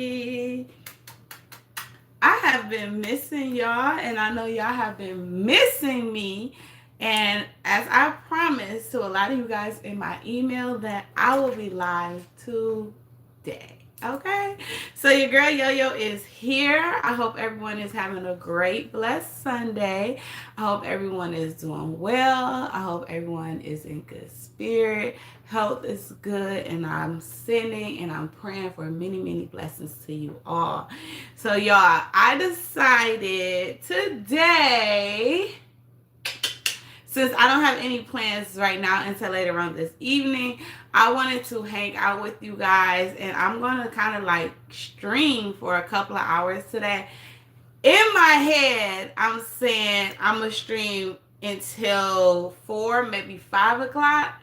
I have been missing y'all, and I know y'all have been missing me. And as I promised to a lot of you guys in my email, that I will be live today. Okay, so your girl YoYo is here. I hope everyone is having a great, blessed Sunday. I hope everyone is doing well. I hope everyone is in good spirit. Health is good, and I'm sending and I'm praying for many, many blessings to you all. So, y'all, I decided today, since I don't have any plans right now until later on this evening, I wanted to hang out with you guys, and I'm going to kind of like stream for a couple of hours today. In my head, I'm saying I'm going to stream until 4, maybe 5 o'clock.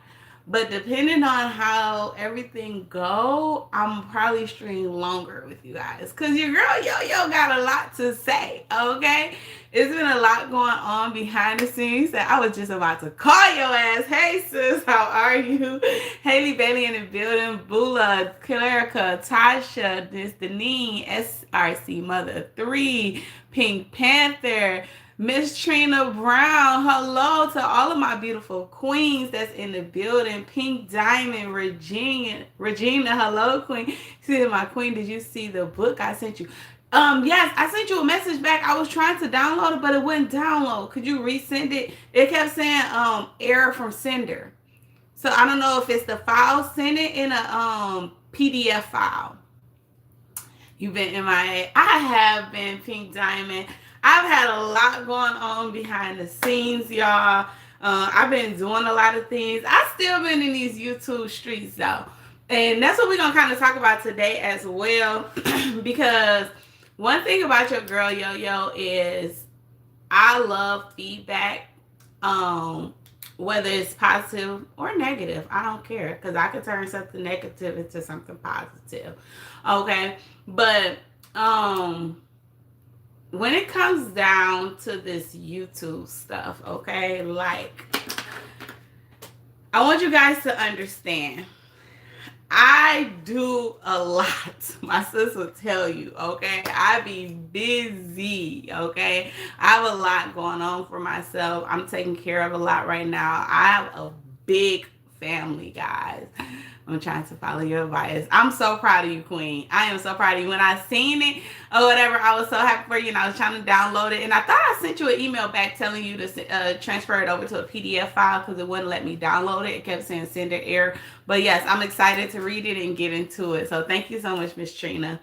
But depending on how everything go, I'm probably stream longer with you guys. Because your girl YoYo got a lot to say, okay? It's been a lot going on behind the scenes that I was just about to call your ass. Hey, sis, how are you? Haley Bailey in the building. Bula, Clarica, Tasha, Miss Deneen, SRC Mother 3, Pink Panther, Miss Trina Brown. Hello to all of my beautiful queens that's in the building. Pink Diamond, Regina, hello, queen. See my queen, did you see the book I sent you? Yes, I sent you a message back. I was trying to download it, but it wouldn't download. Could you resend it? It kept saying error from sender. So I don't know if it's the file. Send it in a PDF file. You've been MIA. I have been, Pink Diamond. I've had a lot going on behind the scenes, y'all. I've been doing a lot of things. I've still been in these YouTube streets, though. And that's what we're going to kind of talk about today as well. Because one thing about your girl YoYo is I love feedback. Whether it's positive or negative, I don't care, because I can turn something negative into something positive. Okay, but when it comes down to this YouTube stuff, okay, like, I want you guys to understand, I do a lot. My sis will tell you, okay? I be busy, okay? I have a lot going on for myself. I'm taking care of a lot right now. I have a big family, guys. I'm trying to follow your advice. I'm so proud of you, queen. I am so proud of you. When I seen it or whatever, I was so happy for you, and I was trying to download it. And I thought I sent you an email back telling you to transfer it over to a PDF file, because it wouldn't let me download it. It kept saying sender error. But yes, I'm excited to read it and get into it. So thank you so much, Miss Trina.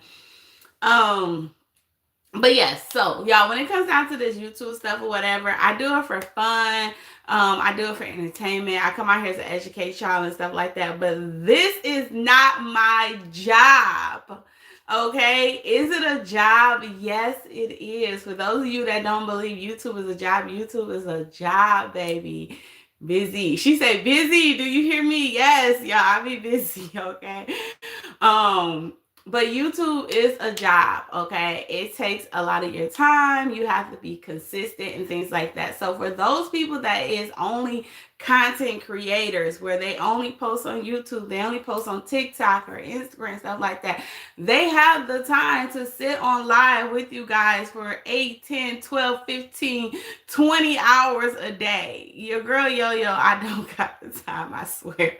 But yes, so y'all, when it comes down to this YouTube stuff or whatever, I do it for fun. I do it for entertainment. I come out here to educate y'all and stuff like that. But this is not my job. Okay? Is it a job? Yes, it is. For those of you that don't believe YouTube is a job, YouTube is a job, baby. Busy. She said busy. Do you hear me? Yes, y'all. I be busy, okay? But YouTube is a job, okay? It takes a lot of your time. You have to be consistent and things like that. So for those people that is only content creators, where they only post on YouTube, they only post on TikTok or Instagram, stuff like that, they have the time to sit on live with you guys for 8, 10, 12, 15, 20 hours a day. Your girl YoYo, I don't got the time, I swear.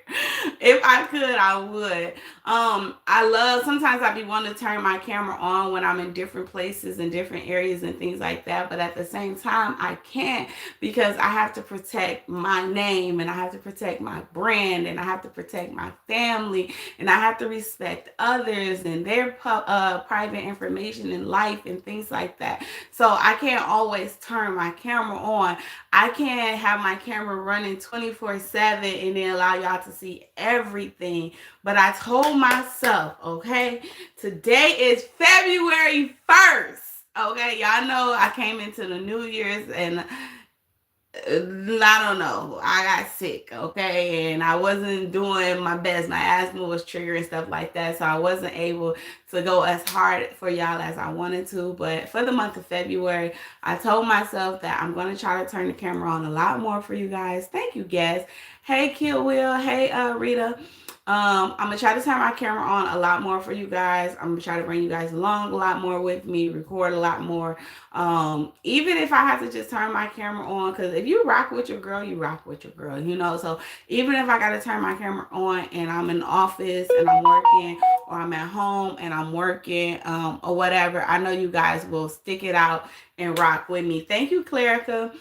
If I could, I would. I love, sometimes I be wanting to turn my camera on when I'm in different places and different areas and things like that, but at the same time, I can't, because I have to protect my name, and I have to protect my brand, and I have to protect my family, and I have to respect others and their private information and life and things like that. So I can't always turn my camera on. I can't have my camera running 24/7 and then allow y'all to see everything. But I told myself, okay, today is February 1st. Okay, y'all know I came into the New Year's and I don't know, I got sick, okay, and I wasn't doing my best. My asthma was triggering, stuff like that, so I wasn't able to go as hard for y'all as I wanted to. But for the month of February, I told myself that I'm going to try to turn the camera on a lot more for you guys. Thank you, guests. Hey, Kill Will. Hey, Rita. I'm gonna try to turn my camera on a lot more for you guys. I'm gonna try to bring you guys along a lot more with me, record a lot more. Even if I have to just turn my camera on, because if you rock with your girl, you rock with your girl, you know. So even if I gotta turn my camera on and I'm in the office and I'm working, or I'm at home and I'm working, or whatever, I know you guys will stick it out and rock with me. Thank you, Clarica.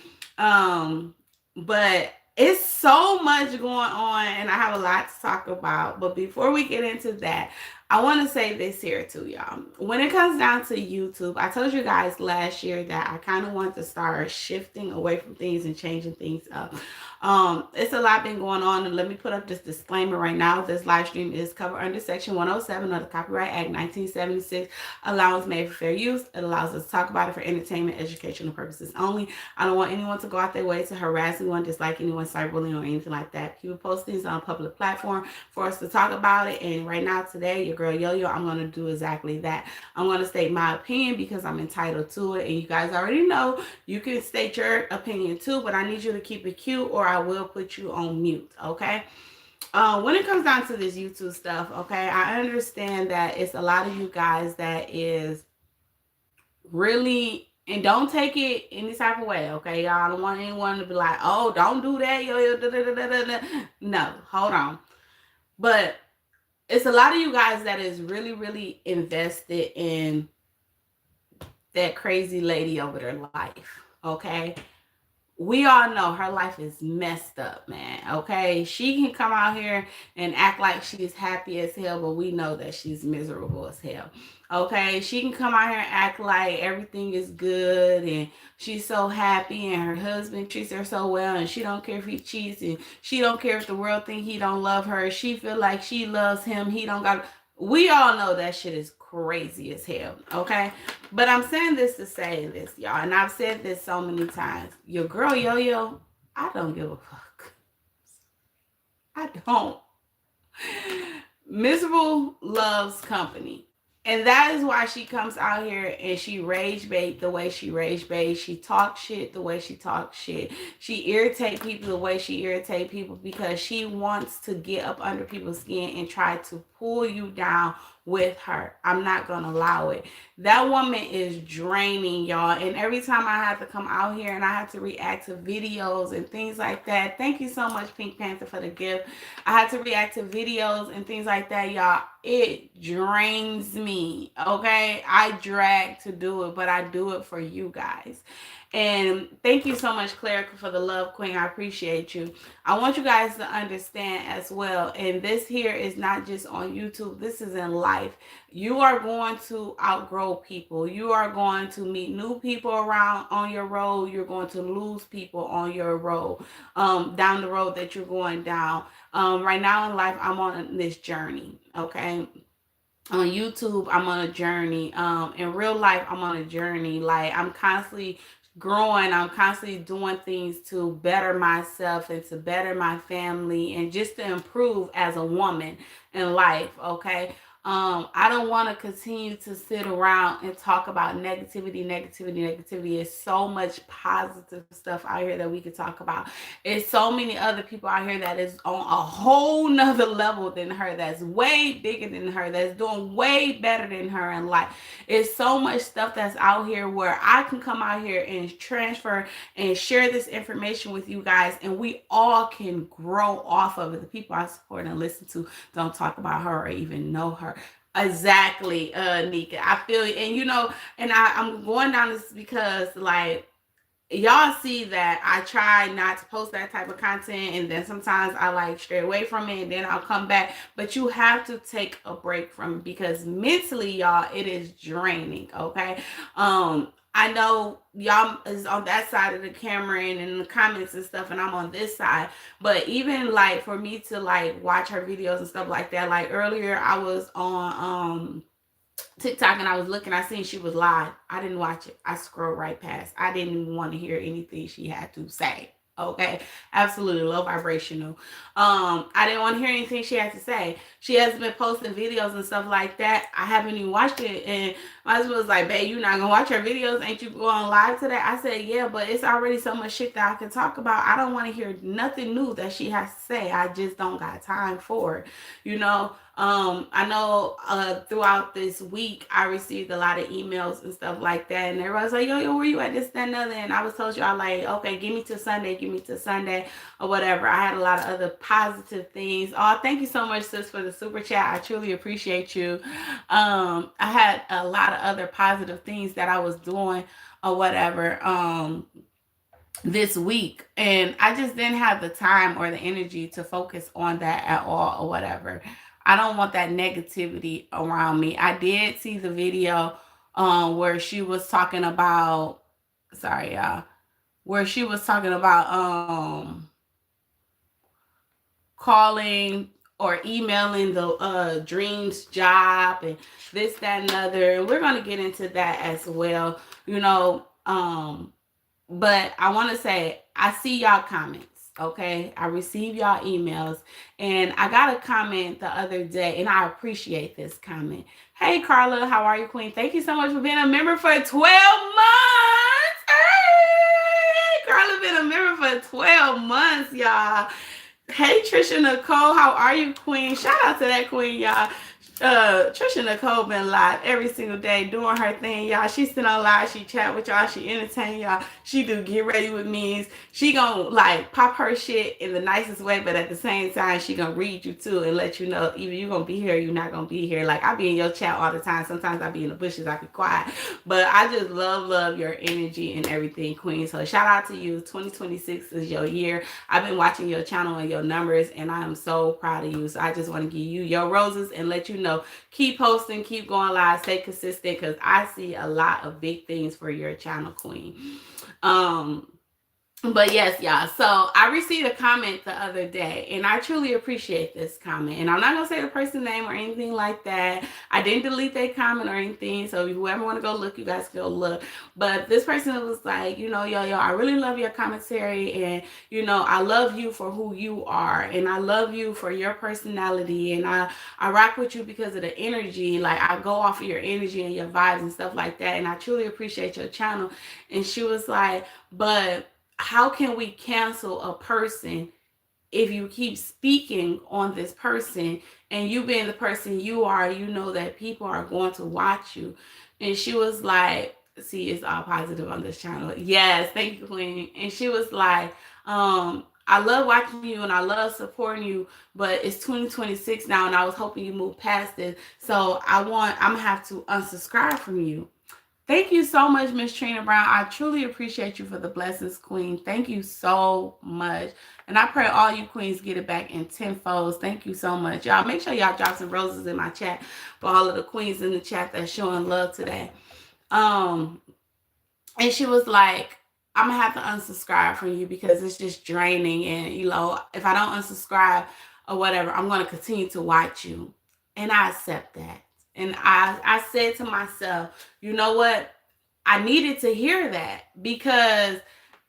But it's so much going on and I have a lot to talk about. But before we get into that, I want to say this here too, y'all. When it comes down to YouTube, I told you guys last year that I kind of want to start shifting away from things and changing things up. It's a lot been going on, and let me put up this disclaimer right now. This live stream is covered under Section 107 of the Copyright Act 1976. Allowance made for fair use. It allows us to talk about it for entertainment, educational purposes only. I don't want anyone to go out their way to harass anyone, dislike anyone, cyberbullying, or anything like that. People post things on a public platform for us to talk about it. And right now, today, your girl YoYo, I'm going to do exactly that. I'm going to state my opinion because I'm entitled to it. And you guys already know you can state your opinion too, but I need you to keep it cute or I will put you on mute, okay? When it comes down to this YouTube stuff, okay, I understand that it's a lot of you guys that is really, and don't take it any type of way, okay, y'all. I don't want anyone to be like, oh, don't do that, yo, da, da, da, da, da. No, hold on. But it's a lot of you guys that is really, really invested in that crazy lady over their life, okay? We all know her life is messed up, man. Okay, she can come out here and act like she's happy as hell, but we know that she's miserable as hell. Okay, she can come out here and act like everything is good and she's so happy and her husband treats her so well and she don't care if he cheats and she don't care if the world think he don't love her. She feel like she loves him. He don't got. We all know that shit is crazy as hell. Okay, but I'm saying this to say this, y'all, and I've said this so many times. Your girl YoYo, I don't give a fuck. I don't. Miserable loves company. And that is why she comes out here and she rage bait the way she rage bait. She talks shit the way she talks shit. She irritate people the way she irritate people because she wants to get up under people's skin and try to pull you down with her. I'm not going to allow it. That woman is draining, y'all. And every time I have to come out here and I have to react to videos and things like that. Thank you so much, Pink Panther, for the gift. I had to react to videos and things like that, y'all. It drains me, okay? I drag to do it, but I do it for you guys. And thank you so much, Clerica, for the love, Queen. I appreciate you. I want you guys to understand as well. And this here is not just on YouTube. This is in life. You are going to outgrow people. You are going to meet new people around on your road. You're going to lose people on your road, down the road that you're going down. Right now in life, I'm on this journey, okay? On YouTube, I'm on a journey. In real life, I'm on a journey. Like, I'm constantly growing. I'm constantly doing things to better myself and to better my family and just to improve as a woman in life, okay? I don't want to continue to sit around and talk about negativity. It's so much positive stuff out here that we could talk about. It's so many other people out here that is on a whole nother level than her, that's way bigger than her, that's doing way better than her in life. It's so much stuff that's out here where I can come out here and transfer and share this information with you guys, and we all can grow off of it. The people I support and listen to don't talk about her or even know her. Exactly, Nika. I feel you. And and I'm going down this because, like, y'all see that I try not to post that type of content, and then sometimes I like stray away from it and then I'll come back. But you have to take a break from it because mentally, y'all, it is draining. Okay. I know y'all is on that side of the camera and in the comments and stuff, and I'm on this side. But even like for me to like watch her videos and stuff like that, like earlier I was on TikTok and I was looking, I seen she was live. I didn't watch it. I scrolled right past. I didn't even want to hear anything she had to say. Okay, absolutely low vibrational. I didn't want to hear anything she had to say. She hasn't been posting videos and stuff like that. I haven't even watched it, and my husband was like, "Babe, you not gonna watch her videos? Ain't you going live today?" I said, "Yeah, but it's already so much shit that I can talk about. I don't want to hear nothing new that she has to say. I just don't got time for it, you know." I know throughout this week I received a lot of emails and stuff like that, and everybody's like, yo, where you at, this, that, and other, and I was told y'all like, okay, give me to Sunday, or whatever. I had a lot of other positive things. Oh, thank you so much, sis, for the super chat. I truly appreciate you. I had a lot of other positive things that I was doing or whatever. This week, and I just didn't have the time or the energy to focus on that at all or whatever. I don't want that negativity around me. I did see the video where she was talking about, sorry y'all, where she was talking about calling or emailing the dreams job and this, that, and other, and we're going to get into that as well, you know. But I want to say, I see y'all comments, okay? I receive y'all emails, and I got a comment the other day, and I appreciate this comment. Hey, Carla, how are you, Queen? Thank you so much for being a member for 12 months. Hey, Carla been a member for 12 months, y'all. Hey, Trisha Nicole, how are you, Queen? Shout out to that Queen, y'all. Trisha Nicole been live every single day doing her thing, y'all. She sit on live, she chat with y'all, she entertain y'all, she do get ready with me's. She gonna like pop her shit in the nicest way, but at the same time, she gonna read you too and let you know either you gonna be here or you not gonna be here. Like, I be in your chat all the time. Sometimes I be in the bushes, I be quiet, but I just love your energy and everything, Queen. So shout out to you. 2026 is your year. I've been watching your channel and your numbers, and I am so proud of you. So I just want to give you your roses and let you know, keep posting, keep going live, stay consistent, because I see a lot of big things for your channel, Queen. But yes, y'all. So I received a comment the other day, and I truly appreciate this comment. And I'm not gonna say the person's name or anything like that. I didn't delete their comment or anything. So if whoever want to go look, you guys go look. But this person was like, you know, yo, I really love your commentary, and you know, I love you for who you are, and I love you for your personality, and I rock with you because of the energy. Like, I go off of your energy and your vibes and stuff like that. And I truly appreciate your channel. And she was like, but how can we cancel a person if you keep speaking on this person, and you being the person you are, you know that people are going to watch you. And she was like, see, it's all positive on this channel. Yes, thank you, Queen. And she was like, I love watching you and I love supporting you, but it's 2026 now, and I was hoping you move past this. So I'm gonna have to unsubscribe from you. Thank you so much, Miss Trina Brown. I truly appreciate you for the blessings, Queen. Thank you so much. And I pray all you queens get it back in tenfold. Thank you so much. Y'all, make sure y'all drop some roses in my chat for all of the queens in the chat that's showing love today. And she was like, I'm going to have to unsubscribe from you because it's just draining. And, you know, if I don't unsubscribe or whatever, I'm going to continue to watch you. And I accept that. And I said to myself, you know what? I needed to hear that, because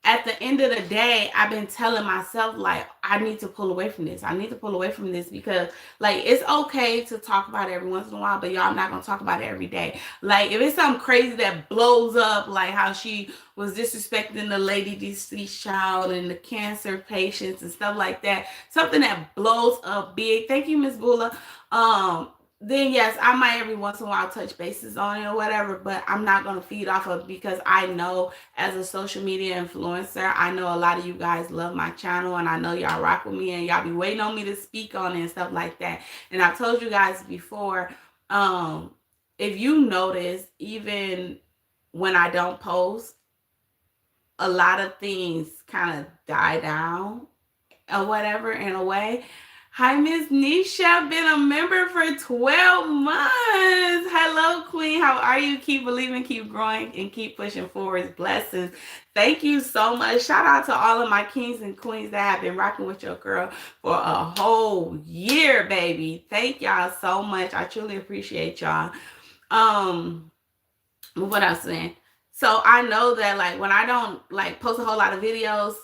at the end of the day, I've been telling myself, like, I need to pull away from this. I need to pull away from this because, like, it's okay to talk about it every once in a while, but y'all, I'm not going to talk about it every day. Like, if it's something crazy that blows up, like how she was disrespecting the lady deceased child and the cancer patients and stuff like that, something that blows up big. Thank you, Miss Bula. Then yes, I might every once in a while touch bases on it or whatever, but I'm not going to feed off of it, because I know as a social media influencer, I know a lot of you guys love my channel, and I know y'all rock with me and y'all be waiting on me to speak on it and stuff like that. And I've told you guys before, if you notice, even when I don't post, a lot of things kind of die down or whatever in a way. Hi, Miss Nisha, been a member for 12 months. Hello, Queen. How are you? Keep believing, keep growing, and keep pushing forward. Blessings. Thank you so much. Shout out to all of my kings and queens that have been rocking with your girl for a whole year, baby. Thank y'all so much. I truly appreciate y'all. What else, man? So I know that, like, when I don't like post a whole lot of videos,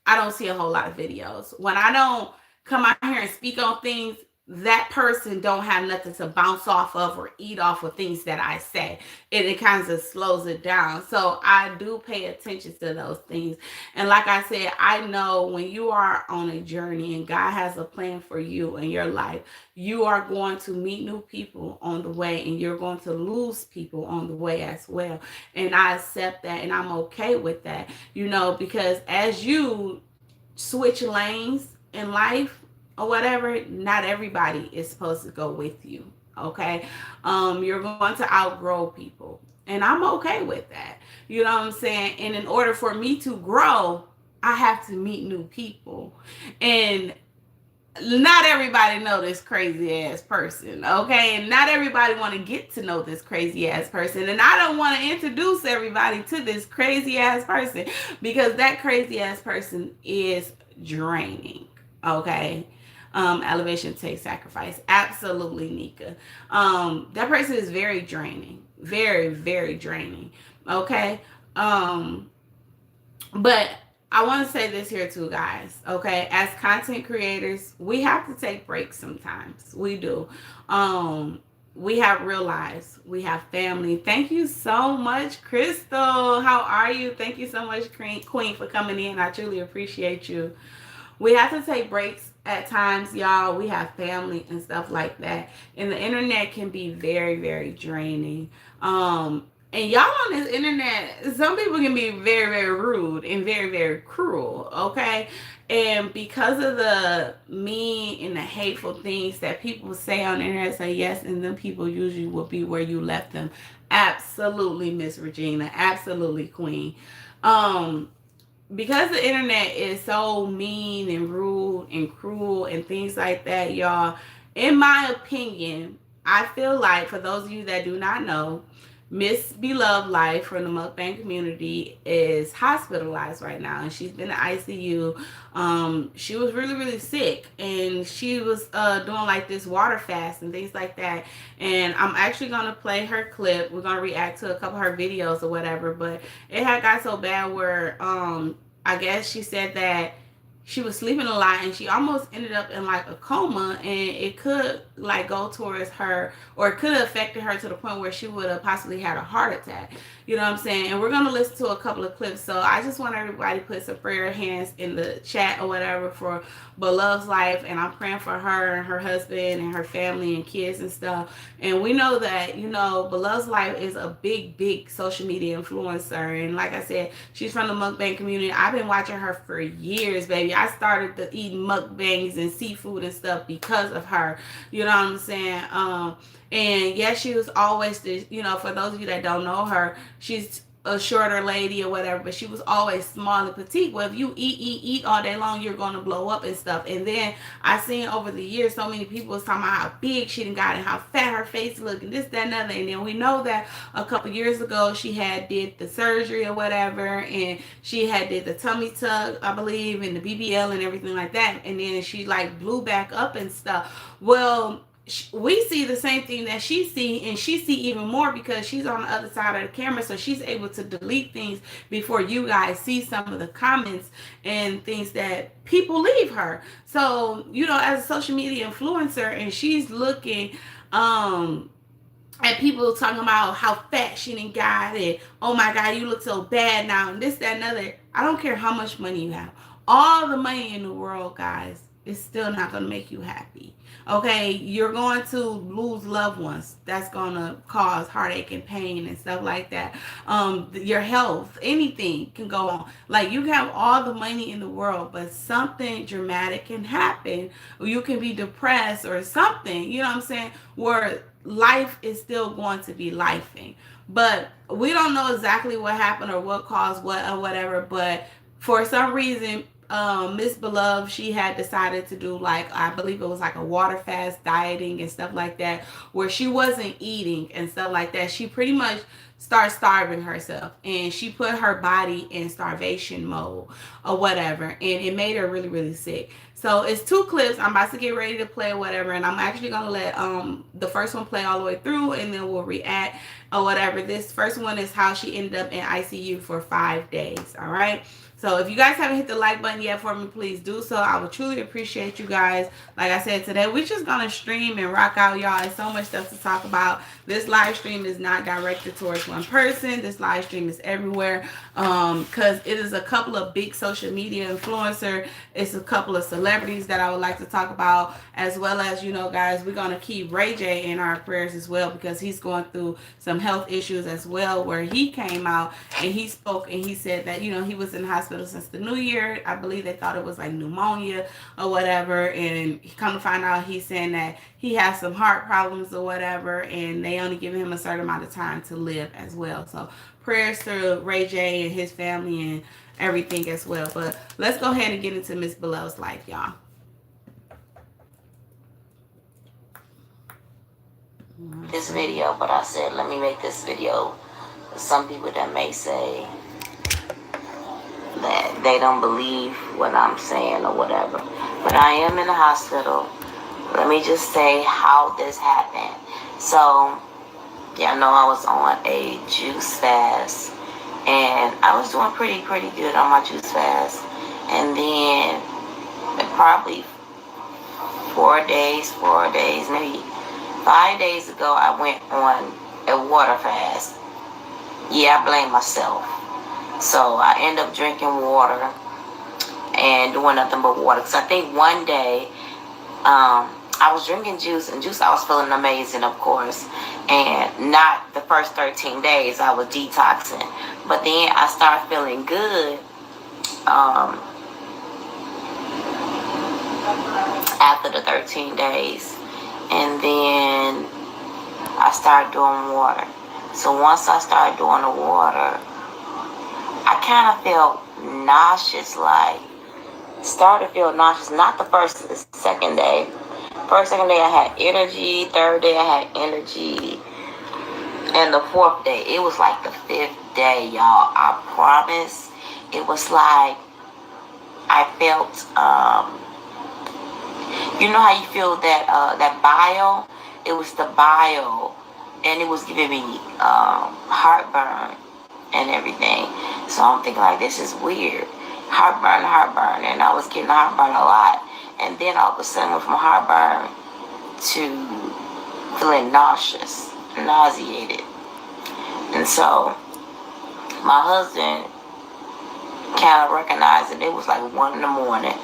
I don't see a whole lot of videos. When I don't come out here and speak on things, that person don't have nothing to bounce off of or eat off of things that I say. It kind of slows it down. So I do pay attention to those things. And like I said, I know when you are on a journey and God has a plan for you in your life, you are going to meet new people on the way and you're going to lose people on the way as well. And I accept that and I'm okay with that, because as you switch lanes in life or whatever, not everybody is supposed to go with you. Okay. You're going to outgrow people. And I'm okay with that. You know what I'm saying? And in order for me to grow, I have to meet new people. And not everybody know this crazy ass person, okay? And not everybody want to get to know this crazy ass person. And I don't want to introduce everybody to this crazy ass person because that crazy ass person is draining, okay? Elevation takes sacrifice. Absolutely, Nika. That person is very draining. Very, very draining. Okay. But I want to say this here too, guys. Okay, as content creators, we have to take breaks sometimes. We do. We have real lives. We have family. Thank you so much, Crystal. How are you? Thank you so much, Queen, for coming in. I truly appreciate you. We have to take breaks at times, y'all. We have family and stuff like that. And the internet can be very, very draining. And y'all on this internet, some people can be very, very rude and very, very cruel, okay? And because of the mean and the hateful things that people say on the internet, say yes, and then people usually will be where you left them. Absolutely, Miss Regina. Absolutely, Queen. Because the internet is so mean and rude and cruel and things like that, y'all, in my opinion, I feel like for those of you that do not know, Miss Beloved Life from the mukbang community is hospitalized right now, and she's been in ICU. She was really, really sick, and she was doing like this water fast and things like that. And I'm actually gonna play her clip. We're gonna react to a couple of her videos or whatever. But it had got so bad where I guess she said that she was sleeping a lot and she almost ended up in like a coma, and it could like go towards her, or it could have affected her to the point where she would have possibly had a heart attack. You know what I'm saying? And we're going to listen to a couple of clips. So I just want everybody to put some prayer hands in the chat or whatever for Beloved's life. And I'm praying for her and her husband and her family and kids and stuff. And we know that, Beloved's life is a big, big social media influencer. And like I said, she's from the mukbang community. I've been watching her for years, baby. I started to eat mukbangs and seafood and stuff because of her. You know what I'm saying? And yes, she was always the, for those of you that don't know her, she's a shorter lady or whatever, but she was always small and petite. Well, if you eat all day long, you're going to blow up and stuff. And then I seen over the years, so many people was talking about how big she done got and how fat her face looked and this, that, and other. And then we know that a couple years ago, she had did the surgery or whatever, and she had did the tummy tuck, I believe, and the BBL and everything like that. And then she like blew back up and stuff. Well, we see the same thing that she see, and she see even more because she's on the other side of the camera, so she's able to delete things before you guys see some of the comments and things that people leave her. So as a social media influencer, and she's looking at people talking about how fat she done got, and oh my god, you look so bad now, and this, that, and other. I don't care how much money you have, all the money in the world, guys, is still not going to make you happy. Okay, you're going to lose loved ones. That's going to cause heartache and pain and stuff like that. Your health, anything can go on. Like, you can have all the money in the world, but something dramatic can happen. Or you can be depressed or something, you know what I'm saying, where life is still going to be lifing. But we don't know exactly what happened or what caused what or whatever. But for some reason, Miss Beloved, she had decided to do like, I believe it was like a water fast dieting and stuff like that, where she wasn't eating and stuff like that. She pretty much started starving herself, and she put her body in starvation mode or whatever, and it made her really, really sick. So it's 2 clips. I'm about to get ready to play or whatever, and I'm actually gonna let the first one play all the way through, and then we'll react. or whatever. This first one is how she ended up in ICU for 5 days. All right. So if you guys haven't hit the like button yet for me, please do so. I would truly appreciate you guys. Like I said, today we're just gonna stream and rock out, y'all. There's so much stuff to talk about. This live stream is not directed towards one person. This live stream is everywhere. Because it is a couple of big social media influencer. It's a couple of celebrities that I would like to talk about, as well as, you know, guys, we're gonna keep Ray J in our prayers as well, because he's going through some health issues as well, where he came out and he spoke and he said that, you know, he was in the hospital since the new year. I believe they thought it was like pneumonia or whatever, and he come to find out he's saying that he has some heart problems or whatever, and they only give him a certain amount of time to live as well. So prayers to Ray J and his family and everything as well. But let's go ahead and get into Miss Below's life, y'all. This video, but I said, let me make this video. Some people that may say that they don't believe what I'm saying or whatever, but I am in the hospital. Let me just say how this happened. So, y'all know I was on a juice fast, and I was doing pretty good on my juice fast. And then probably 4 days, maybe 5 days ago, I went on a water fast. Yeah, I blame myself. So I end up drinking water and doing nothing but water. Because I think one day I was drinking juice, and juice I was feeling amazing, of course. And not the first 13 days I was detoxing. But then I started feeling good after the 13 days. And then I started doing water. So once I started doing the water, I kind of felt nauseous, started to feel nauseous. Not the second day. Second day I had energy. Third day I had energy. And the fourth day, it was like the fifth day, y'all. I promise. It was like I felt, you know how you feel that bile? It was the bile, and it was giving me heartburn and everything. So I'm thinking, like, this is weird. Heartburn, and I was getting heartburn a lot. And then all of a sudden, went from heartburn to feeling nauseated. And so my husband kind of recognized it. It was like 1 in the morning.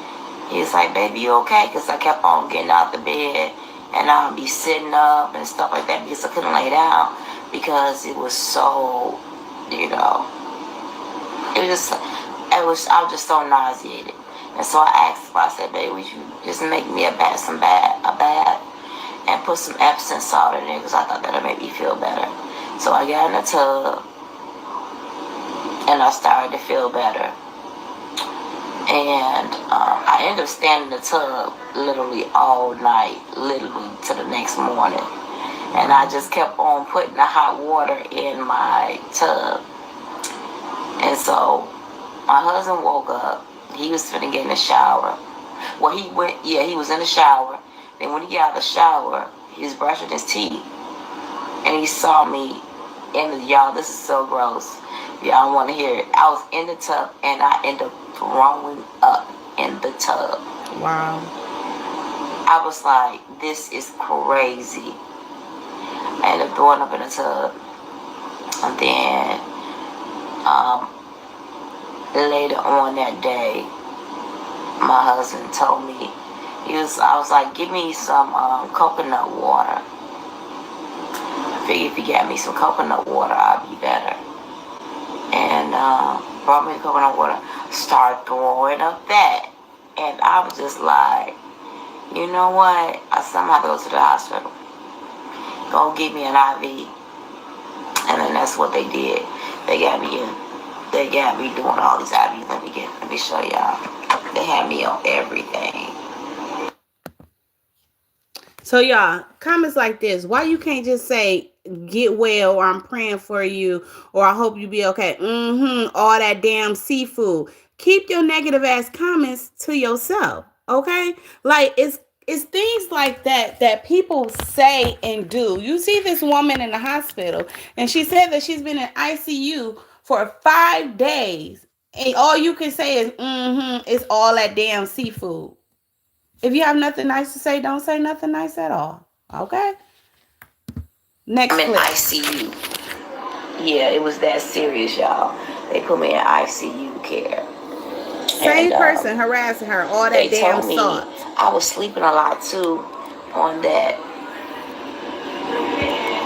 He was like, baby, you okay? Because I kept on getting out the bed, and I'd be sitting up and stuff like that because I couldn't lay down, because it was so, you know, I was just so nauseated. And so I asked him, I said, baby, would you just make me a bath, and put some Epsom salt in it, because I thought that would make me feel better. So I got in the tub, and I started to feel better. And I ended up standing in the tub literally all night, literally to the next morning. And I just kept on putting the hot water in my tub. And so my husband woke up. He was finna get in the shower. Well, he was in the shower. Then when he got out of the shower, he was brushing his teeth. And he saw me y'all, this is so gross. Y'all want to hear it. I was in the tub, and I ended up throwing up in the tub. Wow. I was like, this is crazy. I ended up throwing up in the tub. And then later on that day, my husband told me, I was like, give me some coconut water. I figured if you got me some coconut water, I'd be better. And brought me the coconut water, started throwing up that. And I was just like, you know what? I somehow go to the hospital. Go get me an IV. And then that's what they did. They got me doing all these IVs. Let me show y'all. They had me on everything. So y'all, comments like this. Why you can't just say get well, or I'm praying for you, or I hope you be okay? All that damn seafood. Keep your negative ass comments to yourself. Okay? Like, it's things like that that people say and do. You see this woman in the hospital, and she said that she's been in ICU for 5 days, and all you can say is, it's all that damn seafood. If you have nothing nice to say, don't say nothing nice at all. Okay? Next I'm in clip. ICU. Yeah, it was that serious, y'all. They put me in ICU care. Same person harassing her, all that damn They told me salt. I was sleeping a lot too on that,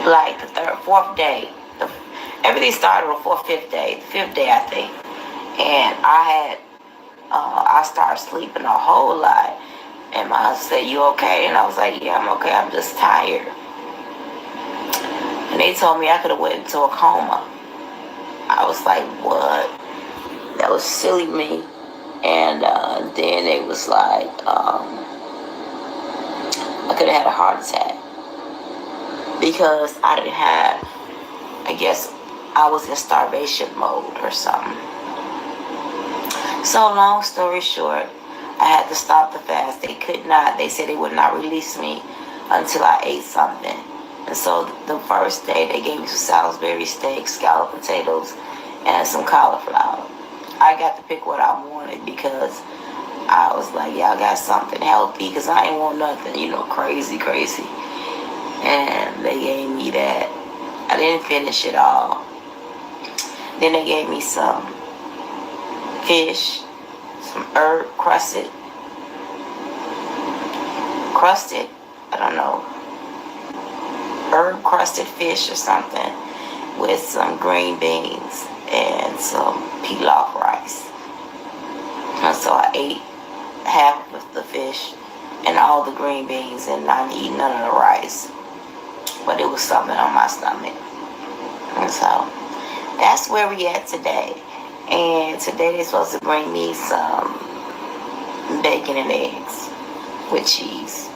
like the third, fourth day. Everything started on fourth, fifth day, the fifth day I think, and I started sleeping a whole lot. And my husband said, "You okay?" And I was like, "Yeah, I'm okay. I'm just tired." And they told me I could have went into a coma. I was like, "What?" That was silly me. And then it was like, I could have had a heart attack because I didn't have, I guess I was in starvation mode or something. So long story short, I had to stop the fast. They said they would not release me until I ate something. And so the first day they gave me some Salisbury steak, scalloped potatoes, and some cauliflower. I got to pick what I wanted because I was like, y'all got something healthy because I ain't want nothing, crazy. And they gave me that. I didn't finish it all. Then they gave me some fish, some herb crusted, I don't know, herb crusted fish or something with some green beans and some pilaf rice. And so I ate half of the fish and all the green beans, and I didn't eat none of the rice. But it was something on my stomach. And so that's where we at today. And today they're supposed to bring me some bacon and eggs with cheese.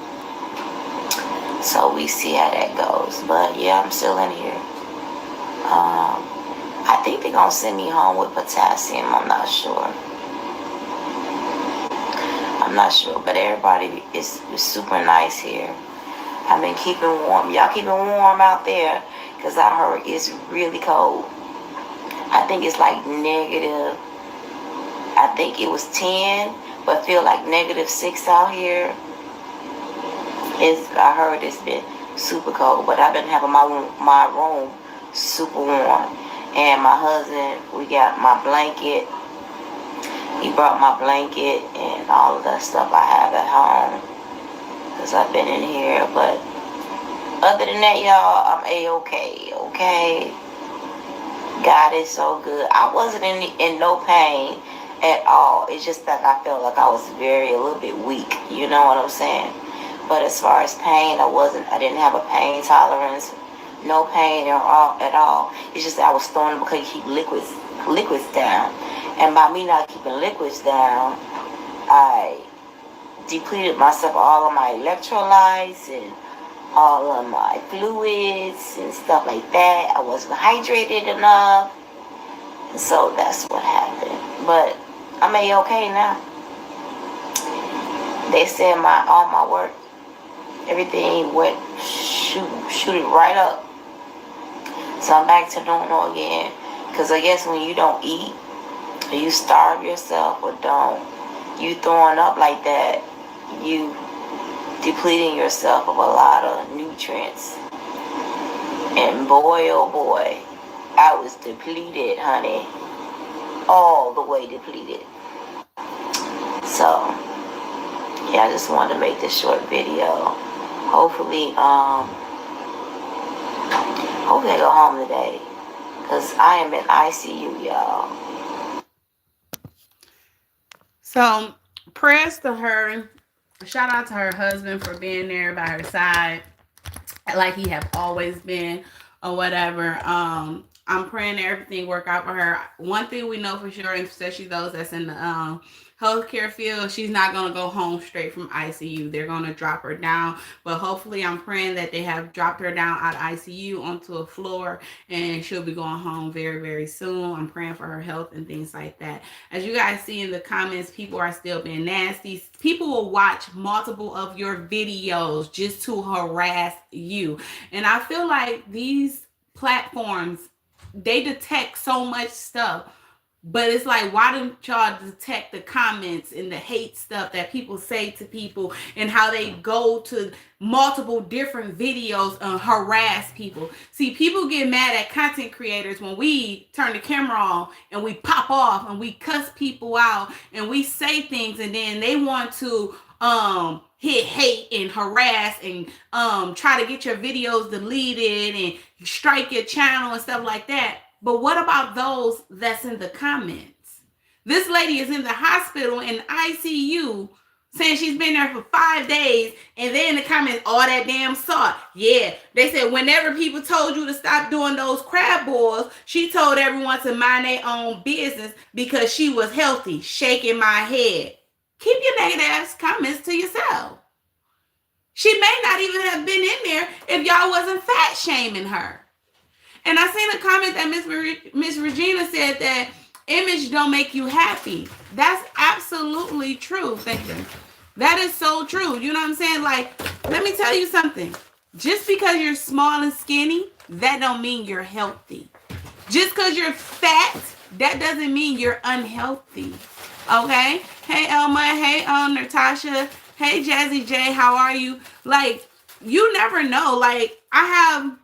So we see how that goes. But yeah, I'm still in here. I think they're going to send me home with potassium. I'm not sure. But everybody is super nice here. I've been keeping warm. Y'all keeping warm out there? Because I heard it's really cold. I think it's like negative. I think it was 10, but feel like -6 out here. I heard it's been super cold, but I've been having my room super warm. And my husband, we got my blanket. He brought my blanket and all of that stuff I have at home because I've been in here. But other than that, y'all, I'm A-okay, okay? God is so good. I wasn't in no pain at all. It's just that I felt like I was a little bit weak. You know what I'm saying? But as far as pain, I didn't have a pain tolerance. No pain at all. It's just that I was throwing because you keep liquids down. And by me not keeping liquids down, I depleted myself all of my electrolytes and all of my fluids and stuff like that. I wasn't hydrated enough. And so that's what happened. But I'm A-okay now. They said all my work, everything went shoot it right up. So I'm back to normal again. Because I guess when you don't eat, or you starve yourself, or you throwing up like that, you depleting yourself of a lot of nutrients. And boy, oh boy, I was depleted, honey. All the way depleted. So, yeah, I just wanted to make this short video. Hopefully I go home today. Because I am in ICU, y'all. So, prayers to her. Shout out to her husband for being there by her side, like he have always been, or whatever. I'm praying that everything work out for her. One thing we know for sure, and especially those that's in the healthcare field, she's not gonna go home straight from ICU. They're gonna drop her down. But hopefully, I'm praying that they have dropped her down out of ICU onto a floor, and she'll be going home very, very soon. I'm praying for her health and things like that. As you guys see in the comments, people are still being nasty. People will watch multiple of your videos just to harass you, and I feel like these platforms, they detect so much stuff, but it's like, why don't y'all detect the comments and the hate stuff that people say to people, and how they go to multiple different videos and harass people? See, people get mad at content creators when we turn the camera on and we pop off and we cuss people out and we say things, and then they want to hit hate and harass and try to get your videos deleted and strike your channel and stuff like that. But what about those that's in the comments? This lady is in the hospital in ICU saying she's been there for 5 days, and then in the comments, all that damn salt. Yeah, they said whenever people told you to stop doing those crab boils, she told everyone to mind their own business because she was healthy. Shaking my head. Keep your negative ass comments to yourself. She may not even have been in there if y'all wasn't fat shaming her. And I seen a comment that Miss Regina said that image don't make you happy. That's absolutely true. Thank you. That is so true. You know what I'm saying? Like, let me tell you something. Just because you're small and skinny, that don't mean you're healthy. Just because you're fat, that doesn't mean you're unhealthy. Okay? Hey, Elma. Hey, Natasha. Hey, Jazzy J. How are you? Like, you never know. Like, I have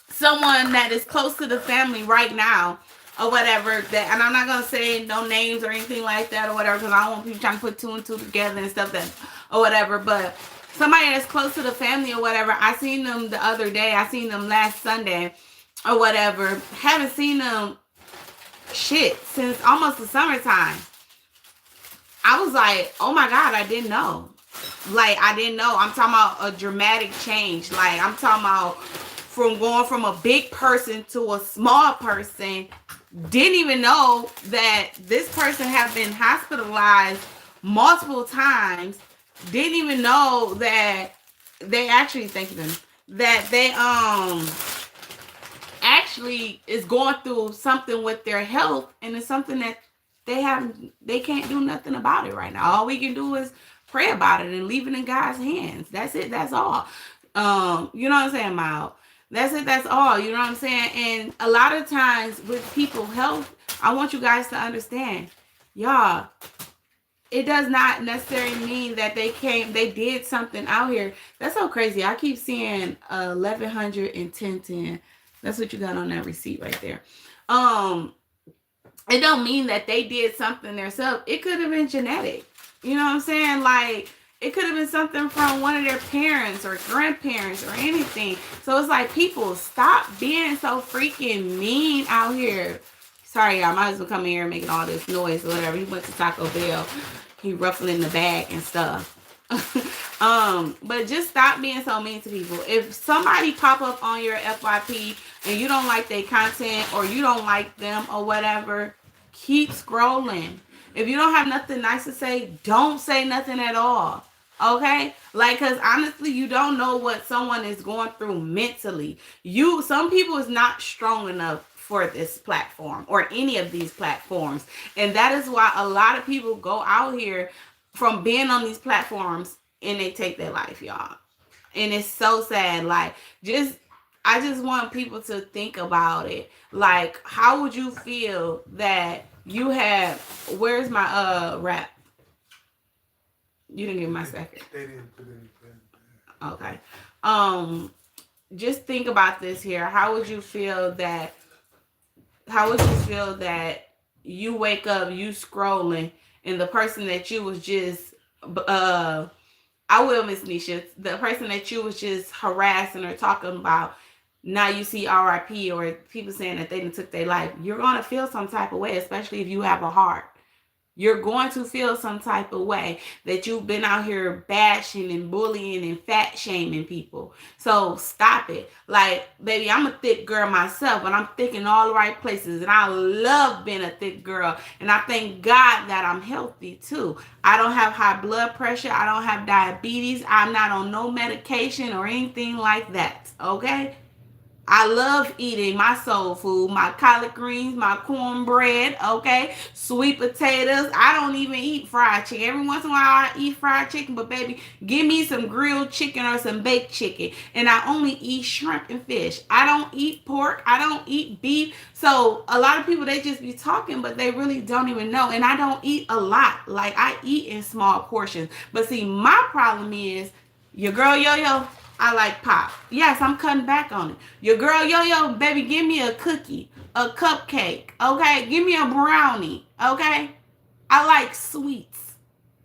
someone that is close to the family right now or whatever, that, and I'm not gonna say no names or anything like that or whatever, because I don't want people trying to put two and two together and stuff, that or whatever. But somebody that's close to the family or whatever, I seen them the other day. I seen them last Sunday or whatever. Haven't seen them shit since almost the summertime. I was like, oh my God, I didn't know. Like, I didn't know. I'm talking about a dramatic change. Like, I'm talking about from going from a big person to a small person. Didn't even know that this person had been hospitalized multiple times. Didn't even know that they actually, thank you, that they actually is going through something with their health, and it's something that they can't do nothing about it right now. All we can do is pray about it and leave it in God's hands. That's it. That's all. You know what I'm saying, Miles? That's it. That's all. You know what I'm saying? And a lot of times with people health, I want you guys to understand, y'all, it does not necessarily mean that they did something out here. That's so crazy. I keep seeing 1100 and 1010. That's what you got on that receipt right there. It don't mean that they did something themselves. It could have been genetic. You know what I'm saying? Like, it could have been something from one of their parents or grandparents or anything. So it's like, people, stop being so freaking mean out here. Sorry, y'all. My husband coming here making all this noise or whatever. He went to Taco Bell. He ruffling the bag and stuff. But just stop being so mean to people. If somebody pop up on your FYP and you don't like their content or you don't like them or whatever, keep scrolling. If you don't have nothing nice to say, don't say nothing at all. Okay? Like, because honestly, you don't know what someone is going through mentally. Some people is not strong enough for this platform or any of these platforms. And that is why a lot of people go out here from being on these platforms and they take their life, y'all. And it's so sad. Like, I just want people to think about it. Like, how would you feel that you had, where's my rap? You didn't give my second. They didn't put anything. Okay. Just think about this here. How would you feel that you wake up, you scrolling, and the person that you was just I will, Miss Nisha, the person that you was just harassing or talking about, now you see RIP or people saying that they didn't took their life, you're going to feel some type of way, especially if you have a heart. You're going to feel some type of way that you've been out here bashing and bullying and fat shaming people. So stop it. Like, baby, I'm a thick girl myself, but I'm thick in all the right places. And I love being a thick girl. And I thank God that I'm healthy too. I don't have high blood pressure. I don't have diabetes. I'm not on no medication or anything like that. Okay? I love eating my soul food, my collard greens, my cornbread, okay? Sweet potatoes. I don't even eat fried chicken. Every once in a while I eat fried chicken, but baby, give me some grilled chicken or some baked chicken. And I only eat shrimp and fish. I don't eat pork. I don't eat beef. So a lot of people, they just be talking, but they really don't even know. And I don't eat a lot. Like, I eat in small portions. But see, my problem is your girl YoYo, I like pop. Yes, I'm cutting back on it. Your girl YoYo, baby, give me a cookie, a cupcake, okay? Give me a brownie, okay? I like sweets.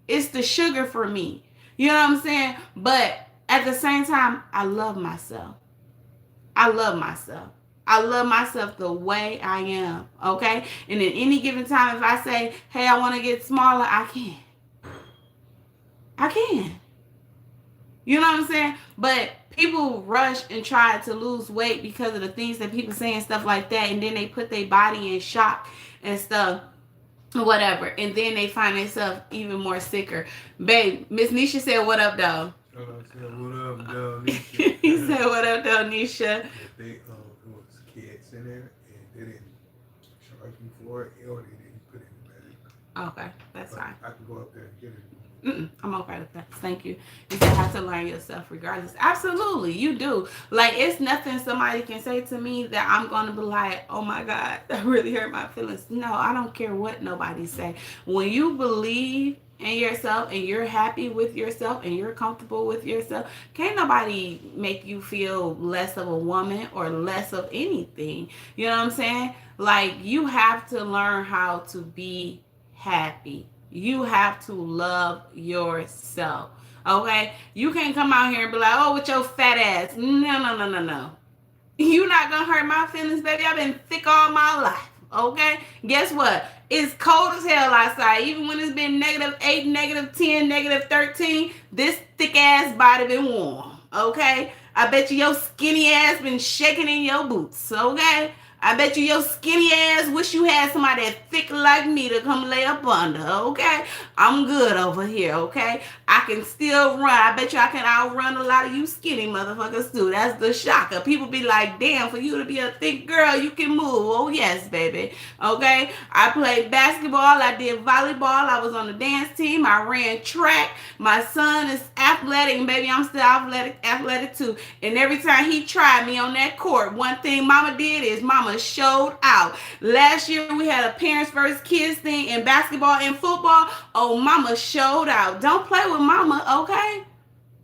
It's the sugar for me. You know what I'm saying? But at the same time, I love myself. I love myself. I love myself the way I am, okay? And at any given time, if I say, hey, I want to get smaller, I can. I can. You know what I'm saying? But people rush and try to lose weight because of the things that people say and stuff like that. And then they put their body in shock and stuff, whatever. And then they find themselves even more sicker. Babe, Miss Nisha said, what up, though? Oh, I said, what up, though, Nisha? He said, what up, though, Nisha? They, it was kids in there, and they didn't charge me for it, or they didn't put it in the bag. Okay, that's fine. I can go up there and get it. I'm okay with that. Thank you. You just have to learn yourself regardless. Absolutely, you do. Like, it's nothing somebody can say to me that I'm going to be like, oh my God, that really hurt my feelings. No, I don't care what nobody say. When you believe in yourself and you're happy with yourself and you're comfortable with yourself, can't nobody make you feel less of a woman or less of anything. You know what I'm saying? Like, you have to learn how to be happy. You have to love yourself. Okay? You can't come out here and be like, oh, with your fat ass. No. You're not going to hurt my feelings, baby. I've been thick all my life. Okay? Guess what? It's cold as hell outside. Even when it's been -8, -10, -13, this thick ass body been warm. Okay? I bet you your skinny ass been shaking in your boots. Okay? I bet you your skinny ass wish you had somebody that thick like me to come lay up under, okay? I'm good over here, okay? I can still run. I bet you I can outrun a lot of you skinny motherfuckers too. That's the shocker. People be like, damn, for you to be a thick girl, you can move. Oh, yes, baby, okay? I played basketball. I did volleyball. I was on the dance team. I ran track. My son is athletic, and baby, I'm still athletic too. And every time he tried me on that court, one thing mama did is mama showed out. Last year we had a parents versus kids thing in basketball and football. Oh, mama showed out. Don't play with mama, okay?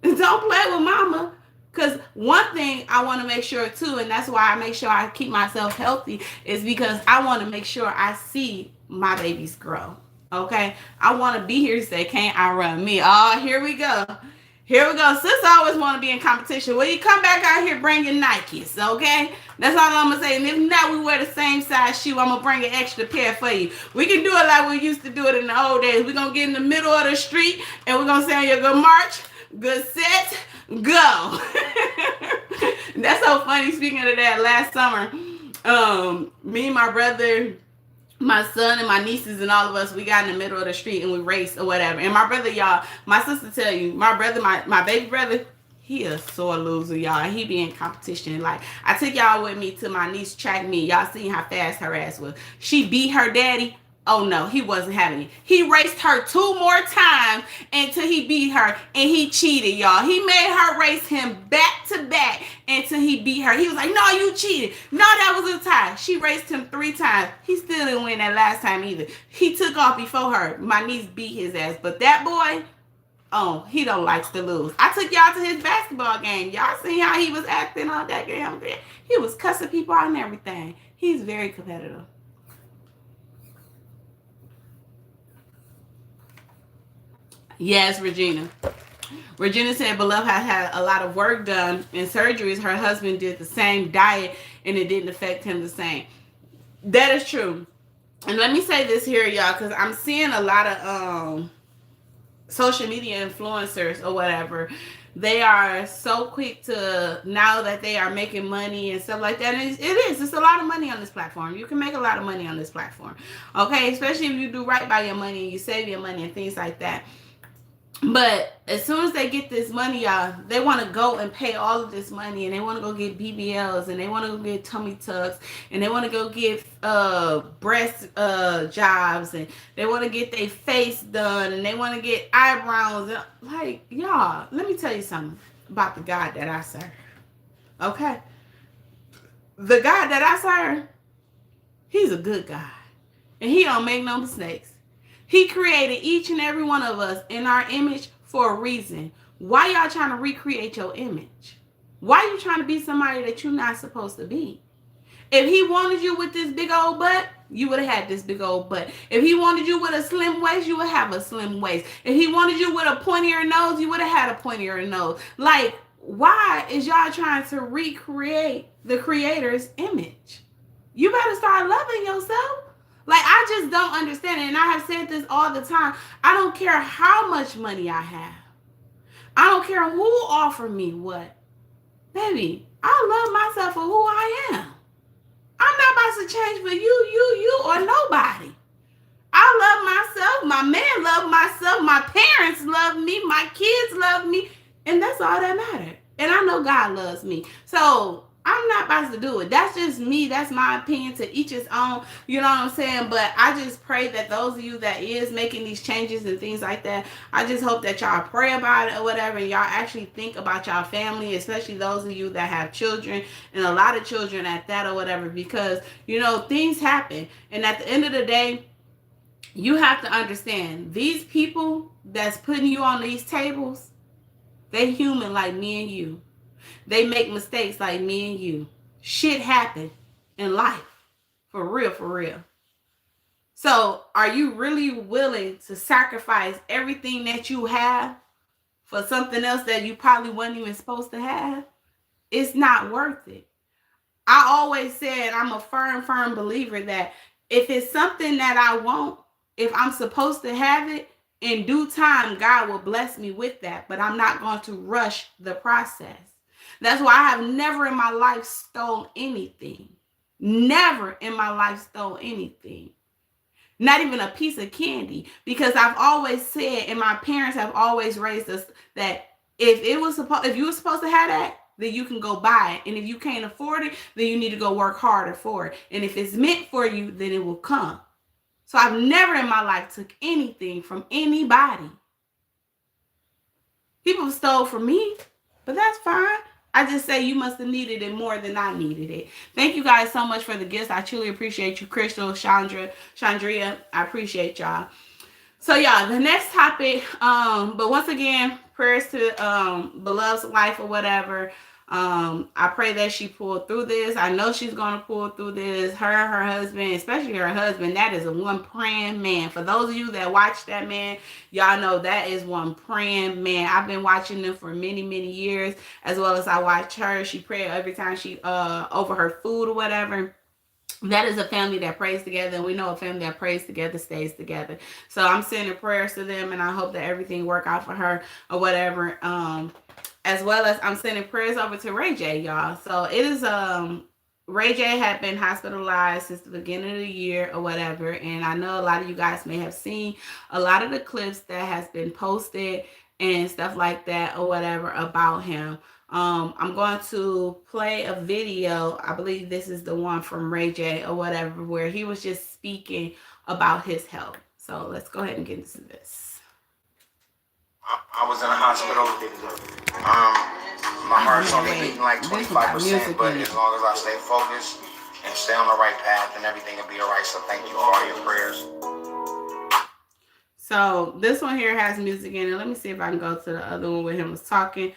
Don't play with mama. Because one thing I want to make sure too, and that's why I make sure I keep myself healthy, is because I want to make sure I see my babies grow. Okay? I want to be here to say, can't outrun me? Oh, here we go. Here we go. Sis always want to be in competition. Well, you come back out here bringing Nikes, okay? That's all I'm going to say. And if not, we wear the same size shoe. I'm going to bring an extra pair for you. We can do it like we used to do it in the old days. We're going to get in the middle of the street, and we're going to say on your good march, good set, go. That's so funny. Speaking of that, last summer, me and my brother, my son and my nieces and all of us, we got in the middle of the street and we raced or whatever. And my brother, y'all, my sister tell you, my brother, my baby brother, he a sore loser, y'all. He be in competition. Like, I took y'all with me to my niece track meet. Y'all seen how fast her ass was. She beat her daddy. Oh no, he wasn't having it. He raced her 2 more times until he beat her, and he cheated, y'all. He made her race him back to back until he beat her. He was like, no, you cheated. No, that was a tie. She raced him 3 times. He still didn't win that last time either. He took off before her. My niece beat his ass. But that boy, oh, he don't like to lose. I took y'all to his basketball game. Y'all seen how he was acting on that game? He was cussing people out and everything. He's very competitive. Yes, Regina. Regina said Beloved has had a lot of work done and surgeries. Her husband did the same diet and it didn't affect him the same. That is true. And let me say this here, y'all, because I'm seeing a lot of social media influencers or whatever. They are so quick to, now that they are making money and stuff like that. And it's a lot of money on this platform. You can make a lot of money on this platform. Okay, especially if you do right by your money and you save your money and things like that. But as soon as they get this money, y'all, they want to go and pay all of this money, and they want to go get BBLs, and they want to go get tummy tucks, and they want to go get breast jobs, and they want to get their face done, and they want to get eyebrows. Like, y'all, let me tell you something about the God that I serve. Okay, the God that I serve, He's a good God, and He don't make no mistakes. He created each and every one of us in our image for a reason. Why y'all trying to recreate your image? Why you trying to be somebody that you're not supposed to be? If He wanted you with this big old butt, you would have had this big old butt. If He wanted you with a slim waist, you would have a slim waist. If He wanted you with a pointier nose, you would have had a pointier nose. Like, why is y'all trying to recreate the Creator's image? You better start loving yourself. Like, I just don't understand it. And I have said this all the time. I don't care how much money I have. I don't care who offered me what. Baby, I love myself for who I am. I'm not about to change for you, or nobody. I love myself. My man loves myself. My parents love me. My kids love me. And that's all that matters. And I know God loves me. So I'm not about to do it. That's just me. That's my opinion, to each his own. You know what I'm saying? But I just pray that those of you that is making these changes and things like that, I just hope that y'all pray about it or whatever, and y'all actually think about y'all family, especially those of you that have children, and a lot of children at that or whatever, because, you know, things happen. And at the end of the day, you have to understand, these people that's putting you on these tables, they human like me and you. They make mistakes like me and you. Shit happen in life. For real, for real. So, are you really willing to sacrifice everything that you have for something else that you probably wasn't even supposed to have? It's not worth it. I always said I'm a firm believer that if it's something that I want, if I'm supposed to have it, in due time, God will bless me with that. But I'm not going to rush the process. That's why I have never in my life stole anything. Never in my life stole anything. Not even a piece of candy. Because I've always said, and my parents have always raised us, that if you were supposed to have that, then you can go buy it. And if you can't afford it, then you need to go work harder for it. And if it's meant for you, then it will come. So I've never in my life took anything from anybody. People stole from me, but that's fine. I just say you must have needed it more than I needed it. Thank you guys so much for the gifts. I truly appreciate you, Crystal, Chandria. I appreciate y'all. So y'all, the next topic, but once again, prayers to beloved's wife or whatever. I pray that she pulled through this. I know she's gonna pull through this. Her husband, especially her husband, that is a one praying man. For those of you that watch that man, y'all know that is one praying man. I've been watching them for many years, as well as I watch her. She prays every time she over her food or whatever. That is a family that prays together, and we know a family that prays together stays together. So I'm sending prayers to them, and I hope that everything work out for her or whatever. As well as I'm sending prayers over to Ray J, y'all. So it is Ray J had been hospitalized since the beginning of the year or whatever, and I know a lot of you guys may have seen a lot of the clips that has been posted and stuff like that or whatever about him. I'm going to play a video. I believe this is the one from Ray J or whatever, where he was just speaking about his health. So let's go ahead and get into this. I was in the hospital. My heart's only beating like 25%, but as long as I stay focused and stay on the right path, and everything will be all right. So thank you for all your prayers. So this one here has music in it. Let me see if I can go to the other one where him was talking.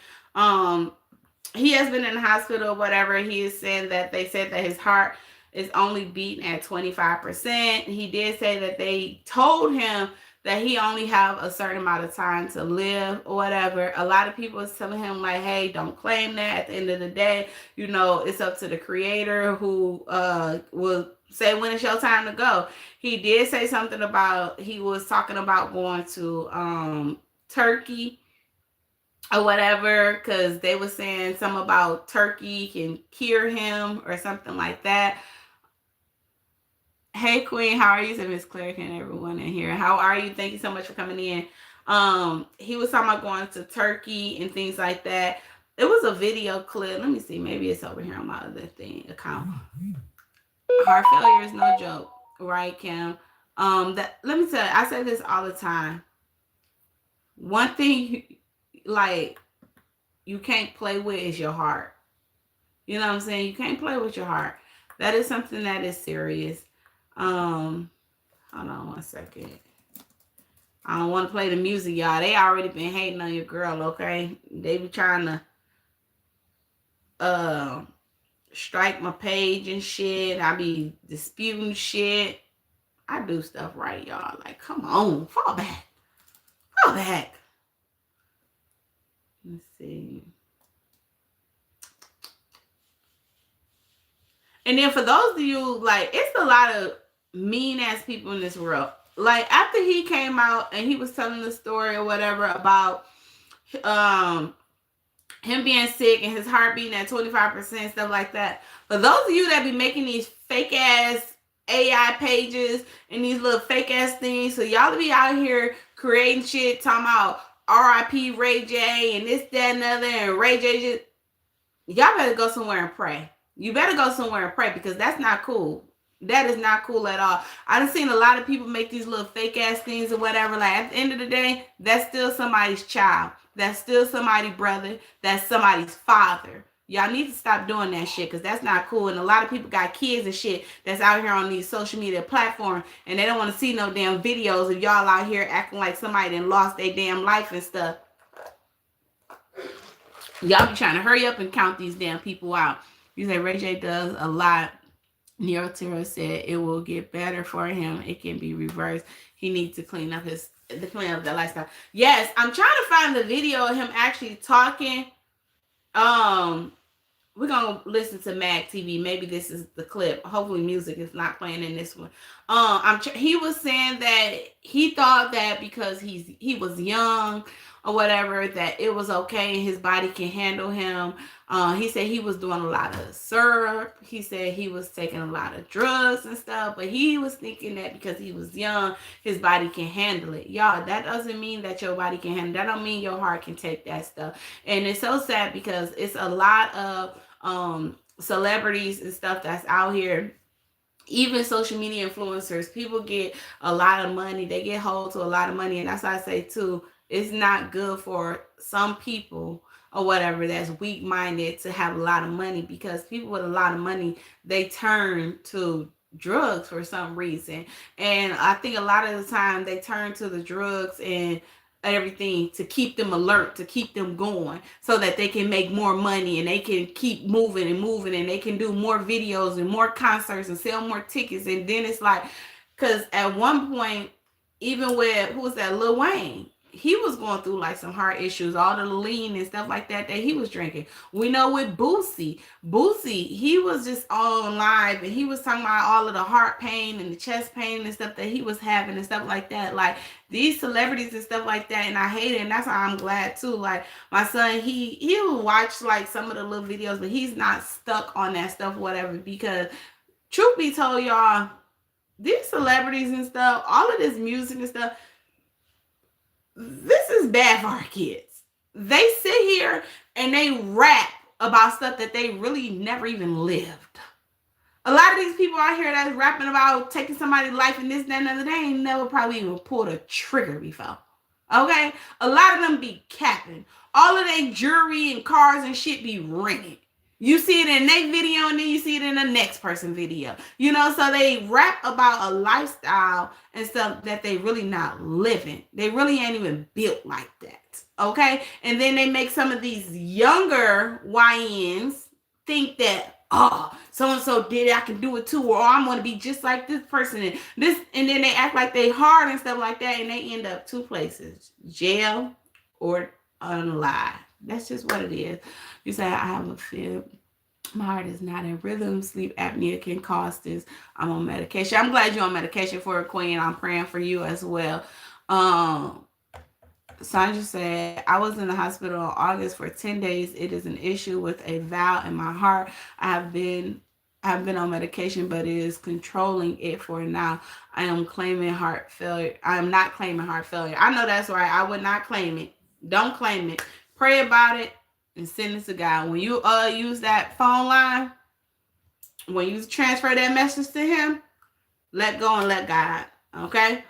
He has been in the hospital, whatever. He is saying that they said that his heart is only beating at 25%. He did say that they told him that he only have a certain amount of time to live or whatever. A lot of people is telling him like, hey, don't claim that. At the end of the day, you know, it's up to the creator who will say when it's your time to go. He did say something about, he was talking about going to Turkey or whatever, because they were saying something about Turkey can cure him or something like that. Hey Queen, how are you? So Miss Claire and everyone in here. How are you? Thank you so much for coming in. He was talking about going to Turkey and things like that. It was a video clip. Let me see. Maybe it's over here on my other thing account. Heart failure is no joke, right, Kim? That, let me tell you, I say this all the time. One thing, like, you can't play with is your heart. You know what I'm saying? You can't play with your heart. That is something that is serious. Hold on 1 second. I don't want to play the music, y'all. They already been hating on your girl, okay? They be trying to strike my page and shit. I be disputing shit. I do stuff right, y'all. Like, come on, fall back. Fall back. Let's see. And then for those of you, like, it's a lot of mean ass people in this world. Like, after he came out and he was telling the story or whatever about him being sick and his heart beating at 25%, stuff like that. For those of you that be making these fake ass AI pages and these little fake ass things, so y'all be out here creating shit, talking about RIP Ray J and this, that, and other, and Ray J just, y'all better go somewhere and pray. You better go somewhere and pray, because that's not cool. That is not cool at all. I done seen a lot of people make these little fake ass things or whatever. Like, at the end of the day, that's still somebody's child. That's still somebody's brother. That's somebody's father. Y'all need to stop doing that shit, because that's not cool. And a lot of people got kids and shit that's out here on these social media platforms, and they don't want to see no damn videos of y'all out here acting like somebody done lost their damn life and stuff. Y'all be trying to hurry up and count these damn people out. You say Ray J does a lot. Nero Tero said it will get better for him. It can be reversed. He needs to clean up the lifestyle. Yes, I'm trying to find the video of him actually talking. We're gonna listen to Mag TV. Maybe this is the clip. Hopefully music is not playing in this one. He was saying that he thought that because he was young or whatever, that it was okay and his body can handle him. He said he was doing a lot of syrup. He said he was taking a lot of drugs and stuff, but he was thinking that because he was young, his body can handle it. Y'all, that doesn't mean that your body can handle it. That don't mean your heart can take that stuff. And it's so sad, because it's a lot of celebrities and stuff that's out here, even social media influencers. People get a lot of money. They get hold to a lot of money. And that's why I say too, it's not good for some people or whatever that's weak-minded to have a lot of money, because people with a lot of money, they turn to drugs for some reason. And I think a lot of the time they turn to the drugs and everything to keep them alert, to keep them going, so that they can make more money and they can keep moving and moving, and they can do more videos and more concerts and sell more tickets. And then it's like, because at one point, even with, who was that, Lil Wayne, he was going through like some heart issues, all the lean and stuff like that he was drinking. We know with Boosie, he was just on live and he was talking about all of the heart pain and the chest pain and stuff that he was having and stuff like that. Like, these celebrities and stuff like that, and I hate it, and that's why I'm glad too. Like, my son, he'll watch like some of the little videos, but he's not stuck on that stuff, whatever, because truth be told, y'all, these celebrities and stuff, all of this music and stuff, this is bad for our kids. They sit here and they rap about stuff that they really never even lived. A lot of these people out here that's rapping about taking somebody's life and this, that, and other, they ain't never probably even pulled a trigger before. Okay? A lot of them be capping. All of their jewelry and cars and shit be ringing. You see it in their video, and then you see it in the next person's video. You know, so they rap about a lifestyle and stuff that they really not living. They really ain't even built like that. Okay? And then they make some of these younger YNs think that, oh, so-and-so did it, I can do it too, or I'm going to be just like this person. And then they act like they hard and stuff like that, and they end up two places, jail or unalive. That's just what it is. You say, I have a fib. My heart is not in rhythm. Sleep apnea can cause this. I'm on medication. I'm glad you're on medication for a queen. I'm praying for you as well. Um, Sandra said, I was in the hospital in August for 10 days. It is an issue with a valve in my heart. I've been on medication, but it is controlling it for now. I am claiming heart failure. I am not claiming heart failure. I know that's right. I would not claim it. Don't claim it. Pray about it and send it to God. When you use that phone line, when you transfer that message to him, let go and let God. Okay?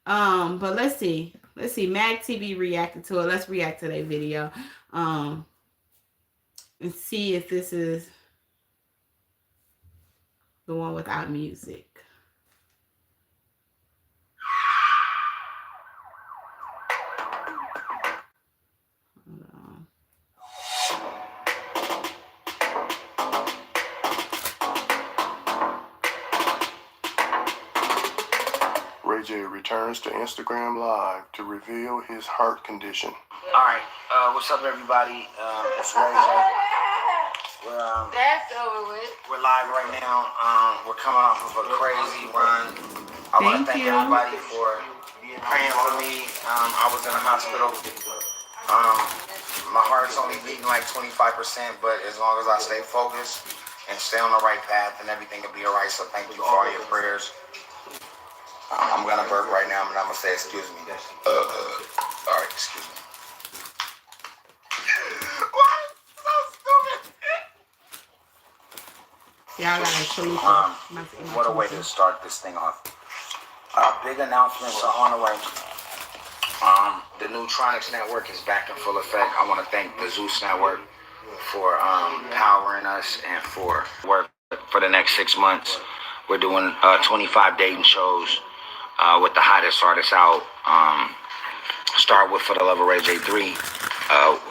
But let's see. Let's see. Mag TV reacted to it. Let's react to that video. And see if this is the one without music. Hold on. Ray J returns to Instagram Live to reveal his heart condition. All right, what's up, everybody? It's Ray J. That's over with. We're live right now. We're coming off of a crazy run. I want to thank everybody for praying for me. I was in the hospital. My heart's only beating like 25%, but as long as I stay focused and stay on the right path, then everything will be all right. So thank you for all your prayers. I'm gonna burp right now, but I'm gonna say excuse me. All right, excuse me. What? So stupid. Y'all gotta salute What a way to start this thing off. Big announcements are on the way. The Neutronics Network is back in full effect. I want to thank the Zeus Network for powering us and for work for the next 6 months. We're doing 25 dating shows with the hottest artists out. Start with For the Love of Ray J 3.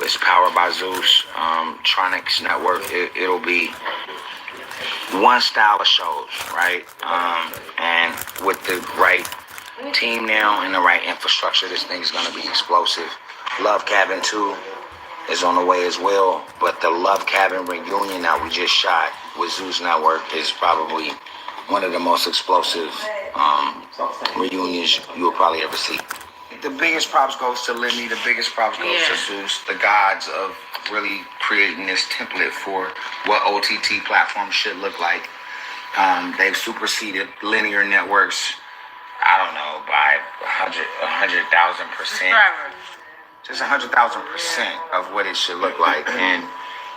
It's powered by Zeus. Tronics Network. It'll be one style of shows, right? And with the right team now and the right infrastructure, this thing's gonna be explosive. Love Cabin 2 is on the way as well, but the Love Cabin reunion that we just shot with Zeus Network is probably one of the most explosive reunions you'll probably ever see. The biggest props goes to Lemmy, the biggest props goes to Zeus, the gods of really creating this template for what OTT platforms should look like. They've superseded linear networks, I don't know, by 100,000%. Just 100,000% of what it should look like. And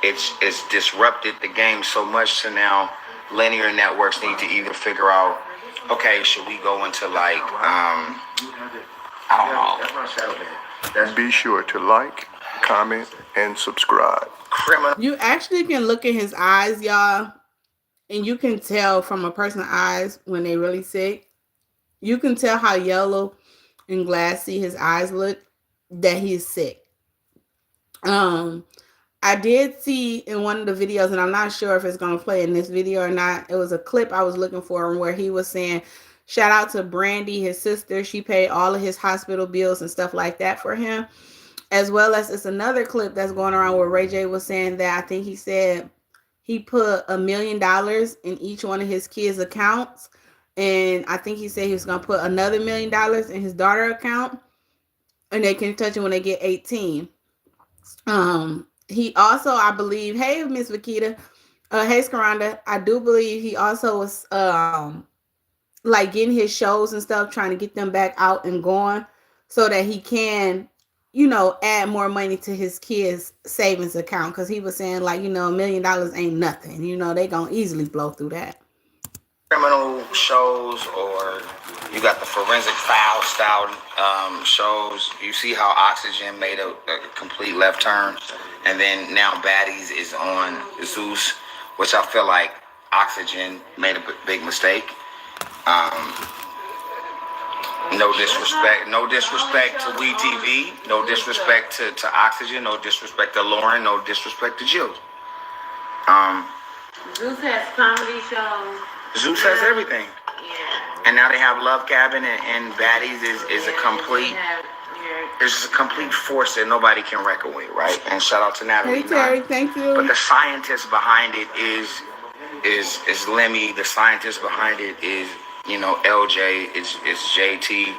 it's disrupted the game so much, so now linear networks need to either figure out, okay, should we go into like, I don't know. Be sure to like, comment, and subscribe. You actually can look at his eyes, y'all, and you can tell from a person's eyes when they really sick. You can tell how yellow and glassy his eyes look that he's sick. I did see in one of the videos, and I'm not sure if it's going to play in this video or not. It was a clip I was looking for where he was saying, shout out to Brandy, his sister. She paid all of his hospital bills and stuff like that for him. As well as it's another clip that's going around where Ray J was saying that I think he said he put $1 million in each one of his kids' accounts. And I think he said he was going to put another $1 million in his daughter's account. And they can touch it when they get 18. He also, I believe, hey, Miss Vakita, hey, Skaranda, I do believe he also was like getting his shows and stuff, trying to get them back out and going so that he can, you know, add more money to his kids' savings account. Because he was saying, like, you know, $1 million ain't nothing. You know, they going to easily blow through that. Criminal shows, or you got the forensic file style shows. You see how Oxygen made a complete left turn, and then now Baddies is on Zeus, which I feel like Oxygen made a big mistake. No disrespect to WeTV, no disrespect to Oxygen, no disrespect to Lauren, no disrespect to Jill. Zeus has comedy shows. Zeus has everything. Yeah. And now they have Love Cabin and Baddies is a complete is a complete force that nobody can reckon with, right? And shout out to Natalie. Hey Terry, thank you. But the scientist behind it is Lemmy. The scientist behind it is, you know, LJ. It's JT.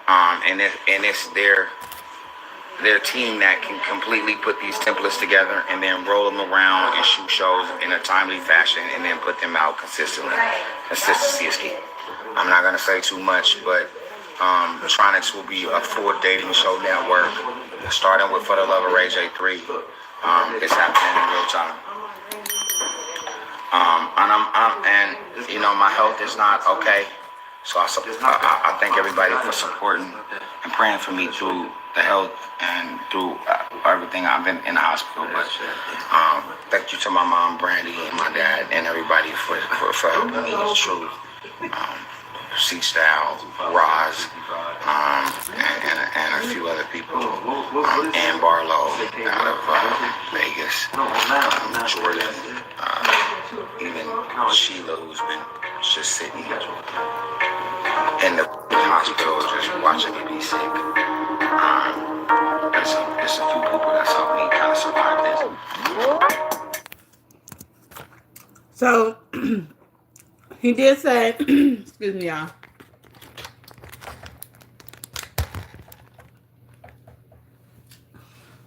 And it's their team that can completely put these templates together and then roll them around and shoot shows in a timely fashion and then put them out consistently. Consistency is key. I'm not gonna say too much, but Tronics will be a full dating show network, starting with For the Love of Ray J 3. It's happening in real time. And you know, my health is not okay, so I thank everybody for supporting and praying for me through the health and through everything. I've been in the hospital, but thank you to my mom, Brandy, and my dad, and everybody for helping me. It's true. C-Style, Roz, and a few other people, Ann Barlow out of Vegas, Jordan, even Sheila, who's been just sitting in the hospital just watching me be sick. There's a few people that's helped me kind of survive this. So he did say, excuse me, y'all.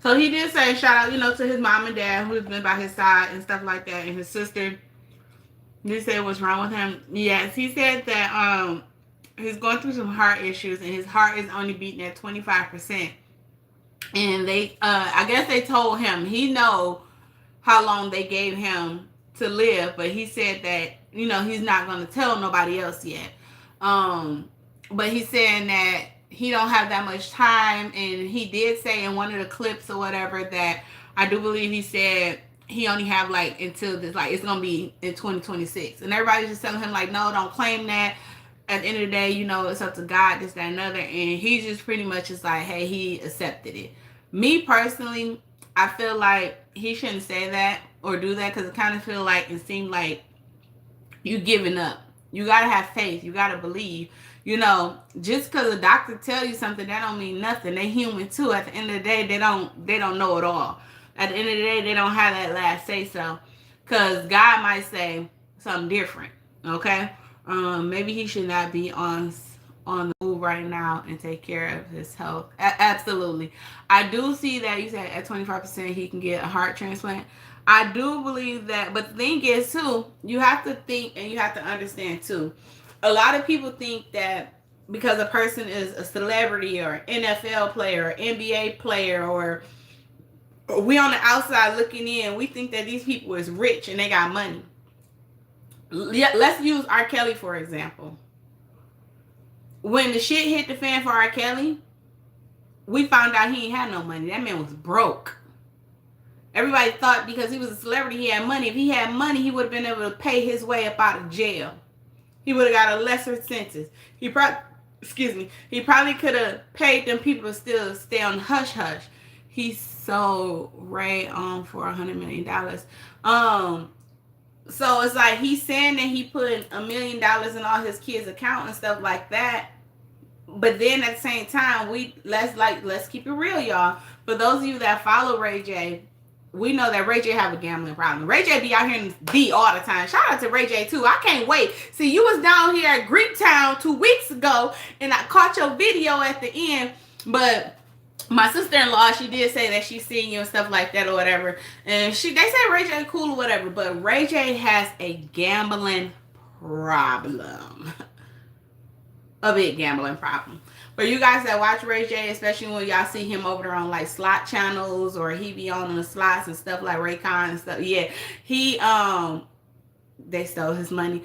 So he did say, shout out, you know, to his mom and dad who's been by his side and stuff like that, and his sister. He said what's wrong with him. Yes, he said that he's going through some heart issues and his heart is only beating at 25%. And they, I guess they told him he know how long they gave him to live, but he said that, you know, he's not going to tell nobody else yet. But he's saying that he don't have that much time, and he did say in one of the clips or whatever that I do believe he said he only have like until this, like it's gonna be in 2026, and everybody's just telling him like, no, don't claim that. At the end of the day, you know, it's up to God, this, that, and other, and he just pretty much is like, hey, he accepted it. Me personally, I feel like he shouldn't say that or do that, because it kind of feel like it seemed like you giving up. You gotta have faith. You gotta believe. You know, just because a doctor tell you something, that don't mean nothing. They human too. At the end of the day, they don't know it all. At the end of the day, they don't have that last say so, because God might say something different. Okay, maybe he should not be on the move right now and take care of his health. Absolutely, I do see that you said at 25% he can get a heart transplant. I do believe that, but the thing is too, you have to think and you have to understand too. A lot of people think that because a person is a celebrity or NFL player or NBA player, or we on the outside looking in, we think that these people is rich and they got money. Let's use R. Kelly for example. When the shit hit the fan for R. Kelly, we found out he ain't had no money. That man was broke. Everybody thought because he was a celebrity he had money. If he had money, he would have been able to pay his way up out of jail. He would have got a lesser sentence. He probably could have paid them people to still stay on hush hush. He sold Ray on for $100 million. So it's like he's saying that he put $1 million in all his kids' account and stuff like that. But then at the same time, let's keep it real, y'all. For those of you that follow Ray J, we know that Ray J have a gambling problem. Ray J be out here in D all the time. Shout out to Ray J too. I can't wait. See, you was down here at Greektown 2 weeks ago, and I caught your video at the end. But my sister-in-law, she did say that she's seen you and stuff like that or whatever. And they say Ray J cool or whatever. But Ray J has a gambling problem. A big gambling problem. For you guys that watch Ray J, especially when y'all see him over there on like slot channels, or he be on the slots and stuff like Raycon and stuff. Yeah, he they stole his money.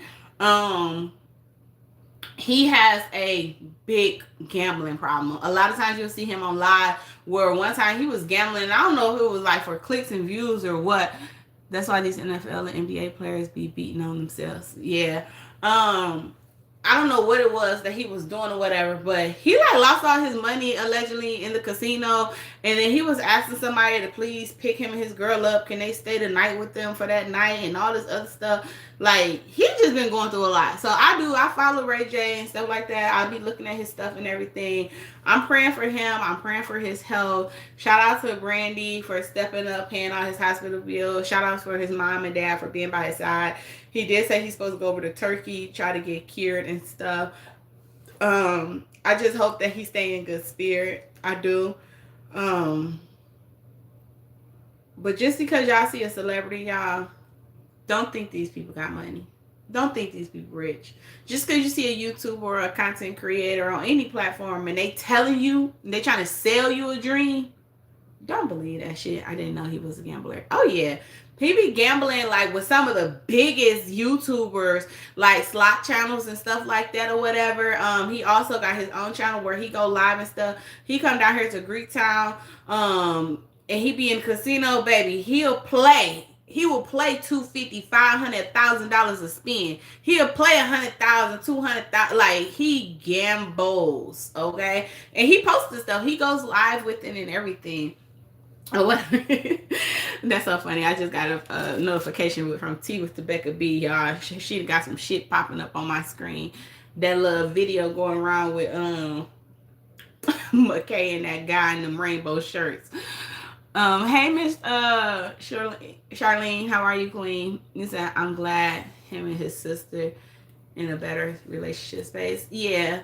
He has a big gambling problem. A lot of times you'll see him on live, where one time he was gambling, and I don't know if it was like for clicks and views or what. That's why these NFL and NBA players be beating on themselves. Yeah. I don't know what it was that he was doing or whatever, but he like lost all his money allegedly in the casino, and then he was asking somebody to please pick him and his girl up. Can they stay the night with them for that night and all this other stuff? Like, he just been going through a lot. So I follow Ray J and stuff like that. I'll be looking at his stuff and everything. I'm praying for him. I'm praying for his health. Shout out to Brandy for stepping up, paying all his hospital bills. Shout out for his mom and dad for being by his side. He did say he's supposed to go over to Turkey, try to get cured and stuff. I just hope that he stay in good spirit. I do. But just because y'all see a celebrity, y'all, don't think these people got money. Don't think these people rich. Just because you see a YouTuber or a content creator on any platform and they telling you, they trying to sell you a dream, don't believe that shit. I didn't know he was a gambler. Oh yeah. He be gambling like with some of the biggest YouTubers, like slot channels and stuff like that or whatever. He also got his own channel where he go live and stuff. He come down here to Greektown, and he be in casino, baby. He'll play. He will play $250,000, $500,000 a spin. He'll play 100,000, 200,000. Like, he gambles, okay? And he posts the stuff. He goes live with it and everything. Oh, what? That's so funny. I just got a notification from T with the Becca B, y'all. She got some shit popping up on my screen. That little video going around with McKay and that guy in them rainbow shirts. Hey, Miss Charlene, how are you, Queen? You said, I'm glad him and his sister in a better relationship space. Yeah,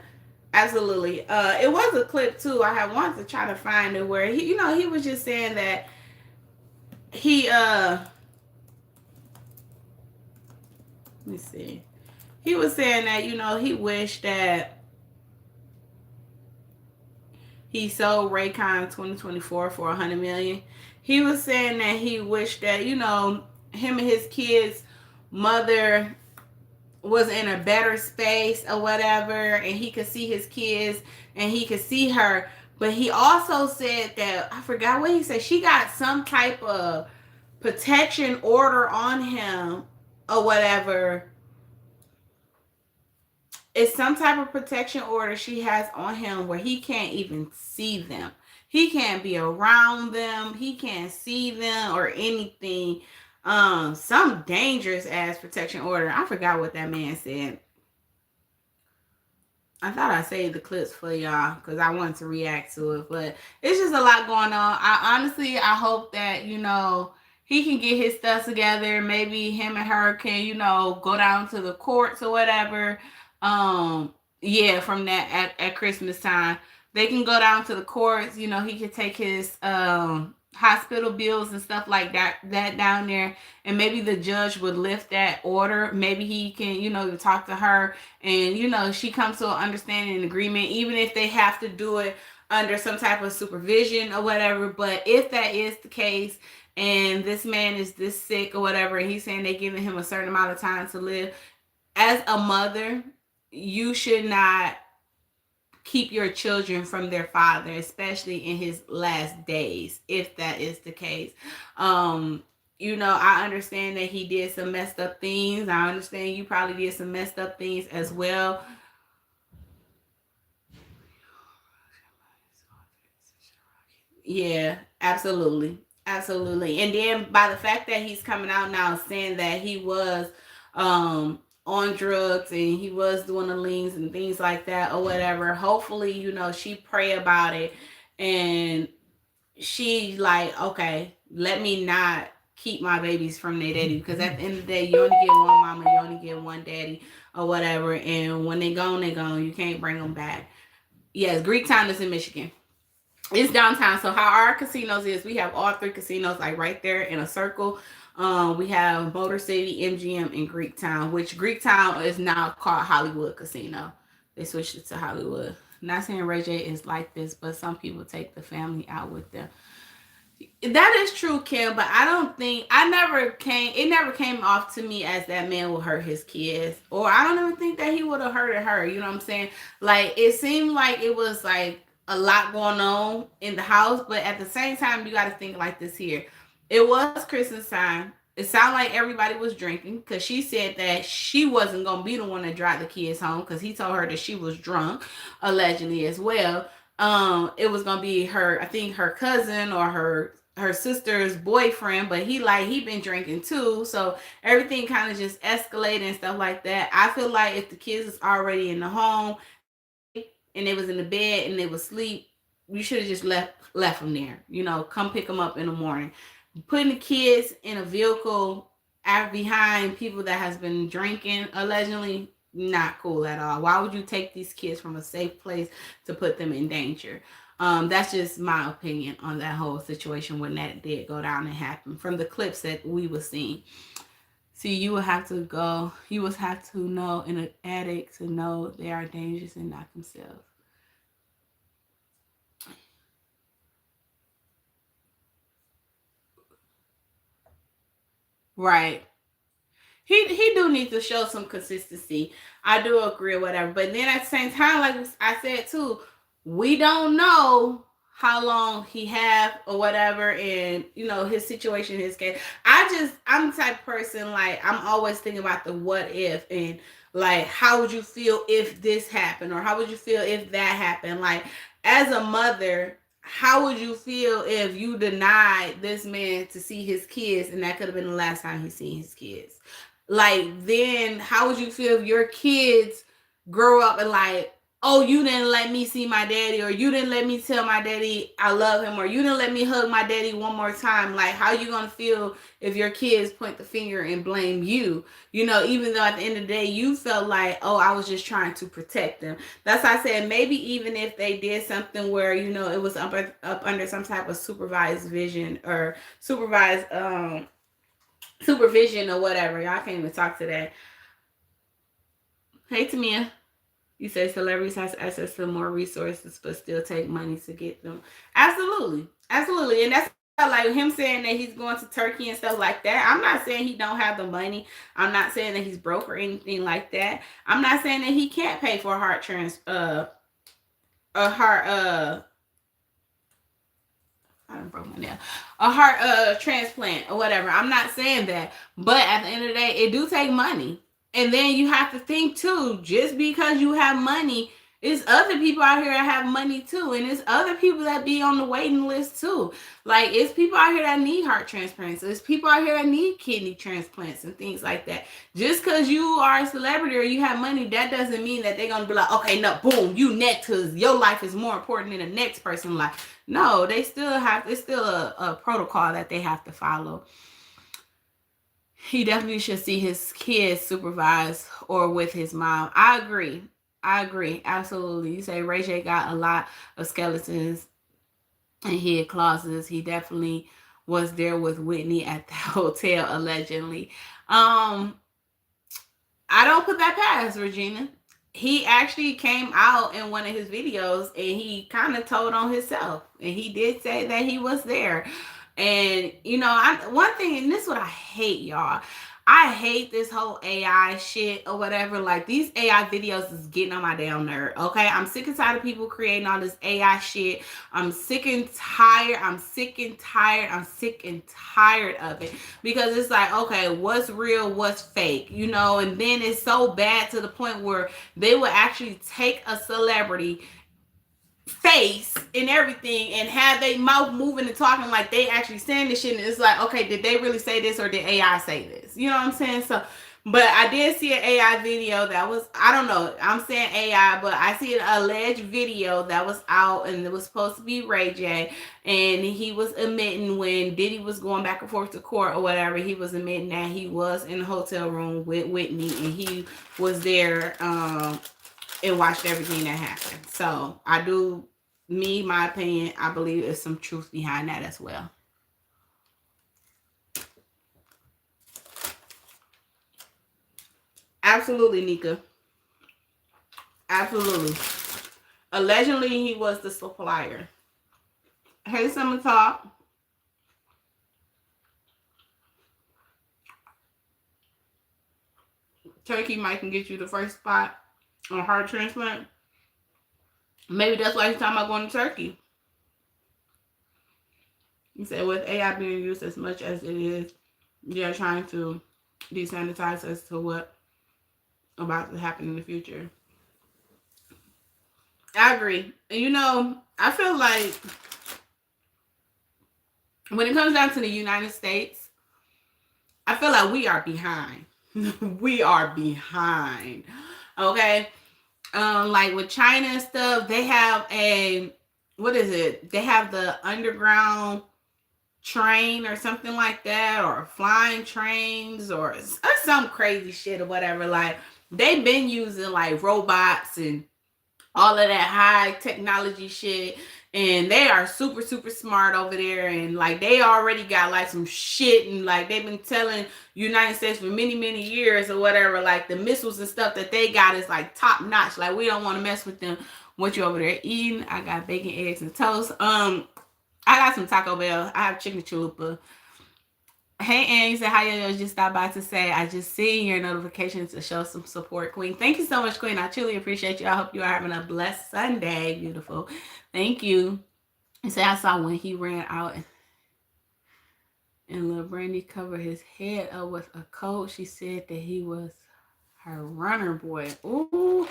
absolutely. It was a clip too. I had wanted to try to find it where he, he was just saying that he let me see. He was saying that, he wished that he sold Raycon 2024 for $100 million. He was saying that he wished that, him and his kids' mother was in a better space or whatever, and he could see his kids and he could see her. But he also said that, I forgot what he said, she got some type of protection order on him or whatever. It's some type of protection order she has on him where he can't even see them. He can't be around them. He can't see them or anything. Some dangerous ass protection order. I forgot what that man said. I thought I saved the clips for y'all because I wanted to react to it, but it's just a lot going on. I hope that, he can get his stuff together. Maybe him and her can, go down to the courts or whatever. Yeah, from that at Christmas time. They can go down to the courts, he can take his hospital bills and stuff like that down there, and maybe the judge would lift that order. Maybe he can, talk to her and, she comes to an understanding and agreement, even if they have to do it under some type of supervision or whatever. But if that is the case, and this man is this sick or whatever, and he's saying they're giving him a certain amount of time to live, as a mother, you should not keep your children from their father, especially in his last days, if that is the case. I understand that he did some messed up things. I understand you probably did some messed up things as well. Yeah, absolutely. Absolutely. And then by the fact that he's coming out now saying that he was on drugs and he was doing the leans and things like that or whatever, hopefully, she pray about it and she like, okay, let me not keep my babies from their daddy, because at the end of the day, you only get one mama, you only get one daddy or whatever, and when they gone, you can't bring them back. Yes, Greektown is in Michigan. It's downtown. So how our casinos is, we have all three casinos like right there in a circle. We have Motor City, MGM, and Greektown, which Greektown is now called Hollywood Casino. They switched it to Hollywood. Not saying Ray J is like this, but some people take the family out with them. That is true, Kim, but I don't think, it never came off to me as that man will hurt his kids. Or I don't even think that he would have hurted her. You know what I'm saying? Like, it seemed like it was like a lot going on in the house, but at the same time, you got to think like this here. It was Christmas time. It sounded like everybody was drinking, because she said that she wasn't going to be the one to drive the kids home, because he told her that she was drunk, allegedly as well. It was going to be her, I think her cousin or her her sister's boyfriend, but he been drinking too, so everything kind of just escalated and stuff like that. I feel like if the kids is already in the home and they was in the bed and they was asleep, you should have just left them there. Come pick them up in the morning. Putting the kids in a vehicle out behind people that has been drinking allegedly, not cool at all. Why would you take these kids from a safe place to put them in danger? That's just my opinion on that whole situation when that did go down and happen from the clips that we were seeing. See, you would have to know in an addict to know they are dangerous and not themselves. Right. He do need to show some consistency. I do agree or whatever. But then at the same time, like I said too, we don't know how long he have or whatever, and his situation, his case. I'm the type of person, like, I'm always thinking about the what if, and like, how would you feel if this happened, or how would you feel if that happened? Like, as a mother, how would you feel if you denied this man to see his kids, and that could have been the last time he seen his kids? Like, then how would you feel if your kids grow up and like, oh, you didn't let me see my daddy, or you didn't let me tell my daddy I love him, or you didn't let me hug my daddy one more time? Like, how you gonna feel if your kids point the finger and blame you? Even though at the end of the day you felt like, oh, I was just trying to protect them. That's why I said, maybe even if they did something where it was up under some type of supervised vision or supervision or whatever. Y'all can't even talk today. Hey, Tamia. You say celebrities has access to more resources but still take money to get them. Absolutely. And that's like him saying that he's going to Turkey and stuff like that. I'm not saying he don't have the money. I'm not saying that he's broke or anything like that. I'm not saying that he can't pay for a heart transplant or whatever. I'm not saying that. But at the end of the day, it do take money. And then you have to think too, just because you have money, it's other people out here that have money too. And it's other people that be on the waiting list too. Like, it's people out here that need heart transplants. It's people out here that need kidney transplants and things like that. Just because you are a celebrity or you have money, that doesn't mean that they're going to be like, okay, no, boom, you next, because your life is more important than the next person's life. No, it's still a protocol that they have to follow. He definitely should see his kids supervised or with his mom. I agree. Absolutely. You say Ray J got a lot of skeletons and hid closets. He definitely was there with Whitney at the hotel, allegedly. I don't put that past Regina. He actually came out in one of his videos and he kind of told on himself. And he did say that he was there. And, one thing, and this is what I hate, y'all. I hate this whole AI shit or whatever. Like, these AI videos is getting on my damn nerve, okay? I'm sick and tired of people creating all this AI shit. I'm sick and tired of it. Because it's like, okay, what's real, what's fake, And then it's so bad to the point where they will actually take a celebrity face and everything and have their mouth moving and talking like they actually saying this shit, and it's like, okay, did they really say this or did AI say this? You know what I'm saying? So, but I did see an AI video that was, I don't know, I'm saying AI, but I see an alleged video that was out, and it was supposed to be Ray J, and he was admitting when Diddy was going back and forth to court or whatever, he was admitting that he was in the hotel room with Whitney and he was there and watched everything that happened. So my opinion, I believe there's some truth behind that as well. Absolutely, Nika. Absolutely. Allegedly, he was the supplier. Hey, Summer Talk. Turkey might can get you the first spot on heart transplant. Maybe that's why he's talking about going to Turkey. He said with AI being used as much as it is, they're trying to desanitize as to what about to happen in the future. I agree. And I feel like when it comes down to the United States, I feel like we are behind. We are behind. Okay. Like with China and stuff, they have what is it? They have the underground train or something like that, or flying trains, or some crazy shit or whatever. Like they've been using like robots and all of that high technology shit, and they are super super smart over there, and like they already got like some shit, and like they've been telling United States for many years or whatever, like the missiles and stuff that they got is like top notch. Like we don't want to mess with them. What you over there eating? I got bacon, eggs, and toast. I got some Taco Bell. I have chicken chalupa. Hey, Ann, you said hi, YoYo. Just stopped by to say I just seen your notifications to show some support, Queen. Thank you so much, Queen. I truly appreciate you. I hope you are having a blessed Sunday. Beautiful. Thank you. You said I saw when he ran out and Lil Brandy covered his head up with a coat. She said that he was her runner boy. Ooh.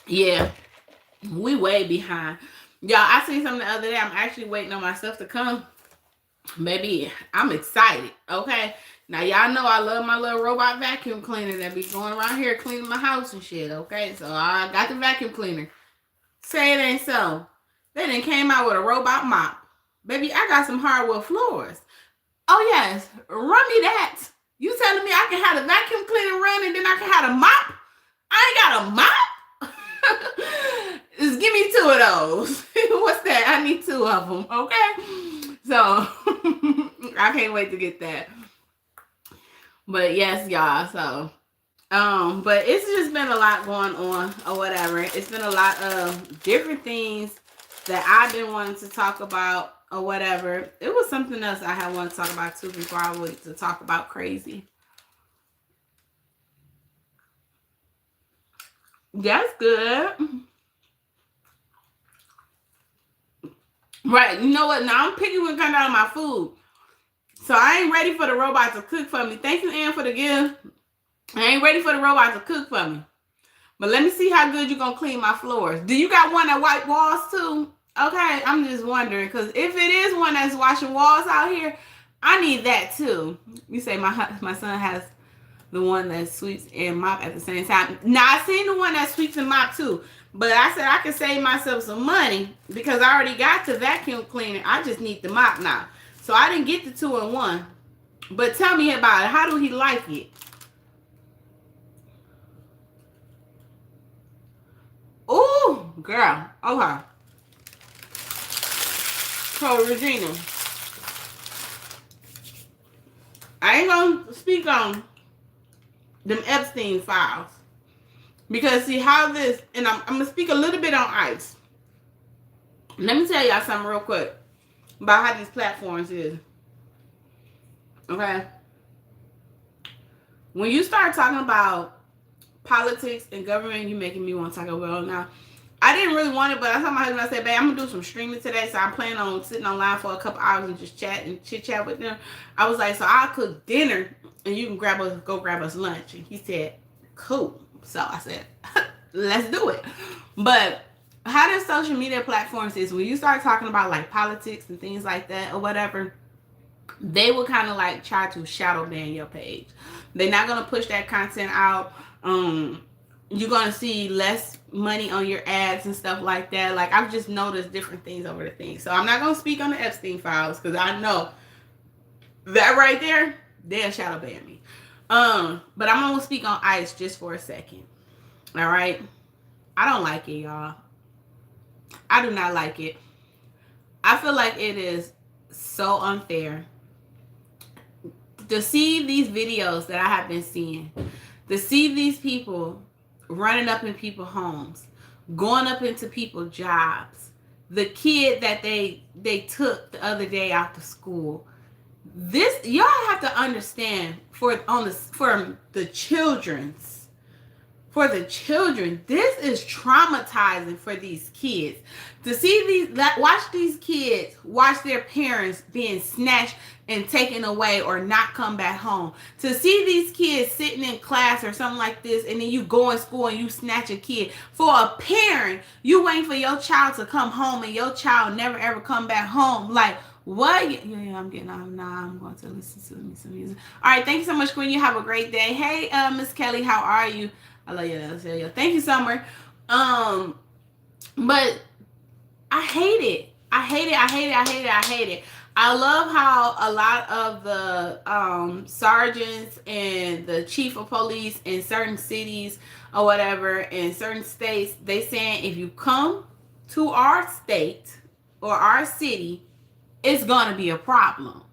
Yeah. We way behind. Y'all, I seen something the other day. I'm actually waiting on my stuff to come. Baby, I'm excited. Okay. Now, y'all know I love my little robot vacuum cleaner that be going around here cleaning my house and shit. Okay. So I got the vacuum cleaner. Say it ain't so. They done came out with a robot mop. Baby, I got some hardwood floors. Oh, yes. Run me that. You telling me I can have the vacuum cleaner run and then I can have a mop? I ain't got a mop? Just give me 2 of those. What's that? I need 2 of them. Okay. So I can't wait to get that. But yes, y'all. So, but it's just been a lot going on or whatever. It's been a lot of different things that I've been wanting to talk about or whatever. It was something else I had wanted to talk about too before I went to talk about crazy. That's good. Right. You know what? Now I'm picky when it comes down to my food. So I ain't ready for the robot to cook for me. Thank you, Ann, for the gift. I ain't ready for the robot to cook for me. But let me see how good you're going to clean my floors. Do you got one that wipe walls too? Okay. I'm just wondering. Because if it is one that's washing walls out here, I need that too. You say my son has the one that sweeps and mop at the same time. Now, I seen the one that sweeps and mop too. But I said I could save myself some money because I already got the vacuum cleaner. I just need the mop now. So I didn't get the 2-in-1. But tell me about it. How do he like it? Ooh, girl. Okay. So, Regina, I ain't going to speak on them Epstein files. Because see how this, and I'm going to speak a little bit on ICE. Let me tell y'all something real quick about how these platforms is. Okay? When you start talking about politics and government, you're making me want to talk about it now. I didn't really want it, but I told my husband, I said, babe, I'm going to do some streaming today, so I'm planning on sitting online for a couple hours and just chat and chit-chat with them. I was like, so I'll cook dinner, and you can go grab us lunch. And he said, cool. So I said, let's do it. But how the social media platforms is, when you start talking about like politics and things like that or whatever, they will kind of like try to shadow ban your page. They're not going to push that content out. You're going to see less money on your ads and stuff like that. Like, I've just noticed different things over the things. So I'm not going to speak on the Epstein files because I know that right there, they'll shadow ban me. But I'm going to speak on ICE just for a second. All right? I don't like it, y'all. I do not like it. I feel like it is so unfair to see these videos that I have been seeing, to see these people running up in people's homes, going up into people's jobs, the kid that they took the other day out to school. This, y'all have to understand, for the children's, for the children. This is traumatizing for these kids. To see watch these kids watch their parents being snatched and taken away or not come back home. To see these kids sitting in class or something like this, and then you go in school and you snatch a kid. For a parent, you waiting for your child to come home and your child never ever come back home. Like, what? Yeah, I'm getting off now. I'm going to listen to some music. All right, thank you so much, Queen. You have a great day. Hey, Miss Kelly, how are you? I love you. Thank you, Summer. But I hate it. I hate it. I hate it. I hate it. I hate it. I love how a lot of the sergeants and the chief of police in certain cities or whatever, in certain states, they saying if you come to our state or our city, it's going to be a problem.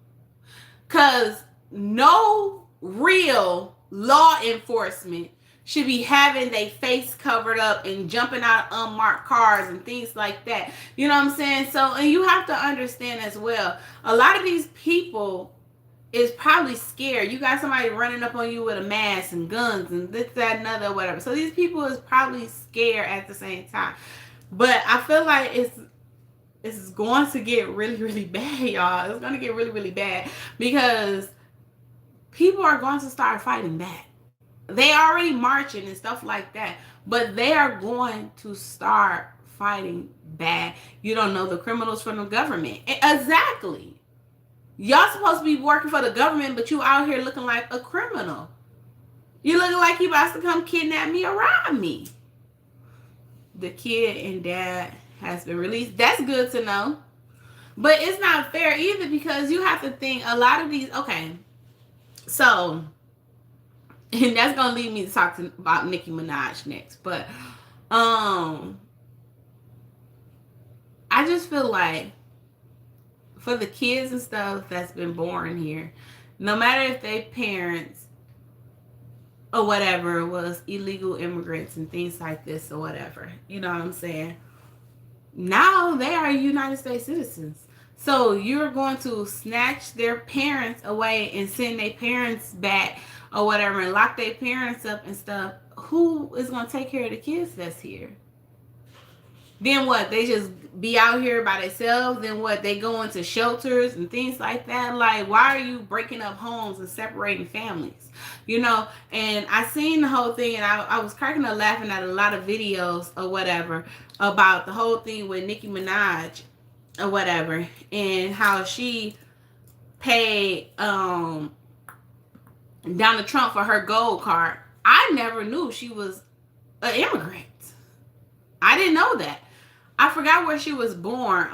Because no real law enforcement should be having their face covered up and jumping out of unmarked cars and things like that. You know what I'm saying? So, and you have to understand as well, a lot of these people is probably scared. You got somebody running up on you with a mask and guns and this, that, and other, whatever. So these people is probably scared at the same time. But I feel like it's going to get really, really bad, y'all. It's going to get really, really bad because people are going to start fighting back. They already marching and stuff like that, but they are going to start fighting back. You don't know the criminals from the government. Exactly. Y'all supposed to be working for the government, but you out here looking like a criminal. You looking like you about to come kidnap me or rob me. The kid and dad has been released. That's good to know. But it's not fair either because you have to think a lot of these, okay, so, and that's going to lead me to talk about Nicki Minaj next. But I just feel like for the kids and stuff that's been born here, no matter if they parents or whatever was illegal immigrants and things like this or whatever, you know what I'm saying? Now they are United States citizens. So you're going to snatch their parents away and send their parents back or whatever and lock their parents up and stuff. Who is going to take care of the kids that's here? Then what? They just be out here by themselves? Then what? They go into shelters and things like that? Like, why are you breaking up homes and separating families? You know, and I seen the whole thing and I was cracking up laughing at a lot of videos or whatever about the whole thing with Nicki Minaj or whatever and how she paid Donald Trump for her gold card. I never knew she was an immigrant. I didn't know that. I forgot where she was born.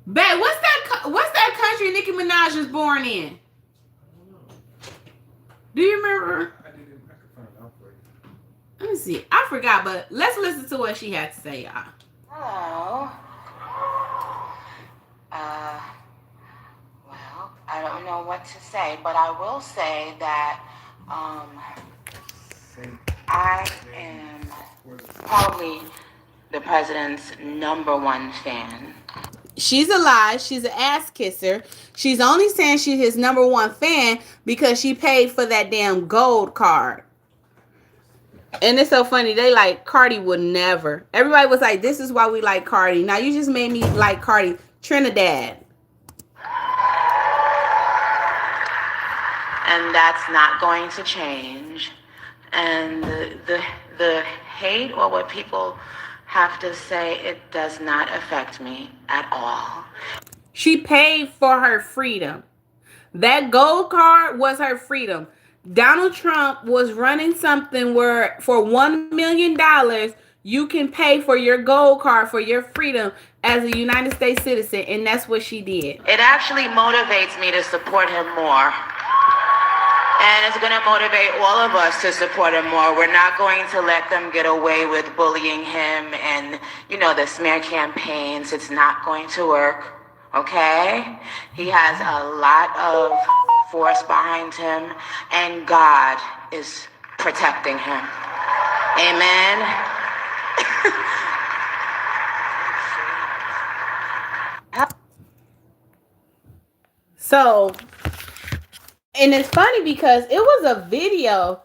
Babe, what's that country Nicki Minaj was born in? Do you remember? I can find out for you. Let me see. I forgot, but let's listen to what she had to say, y'all. Hello. Well, I don't know what to say, but I will say that I am probably the president's #1 fan. She's a lie. She's an ass kisser. She's only saying she's his #1 fan because she paid for that damn gold card. And it's so funny. They like Cardi would never. Everybody was like, this is why we like Cardi. Now you just made me like Cardi. Trinidad. And that's not going to change. And the hate or what people have to say, it does not affect me at all. She paid for her freedom. That gold card was her freedom. Donald Trump was running something where for $1 million, you can pay for your gold card for your freedom as a United States citizen. And that's what she did. It actually motivates me to support him more. And it's going to motivate all of us to support him more. We're not going to let them get away with bullying him and, you know, the smear campaigns. It's not going to work, okay? He has a lot of force behind him, and God is protecting him. Amen. So And it's funny because it was a video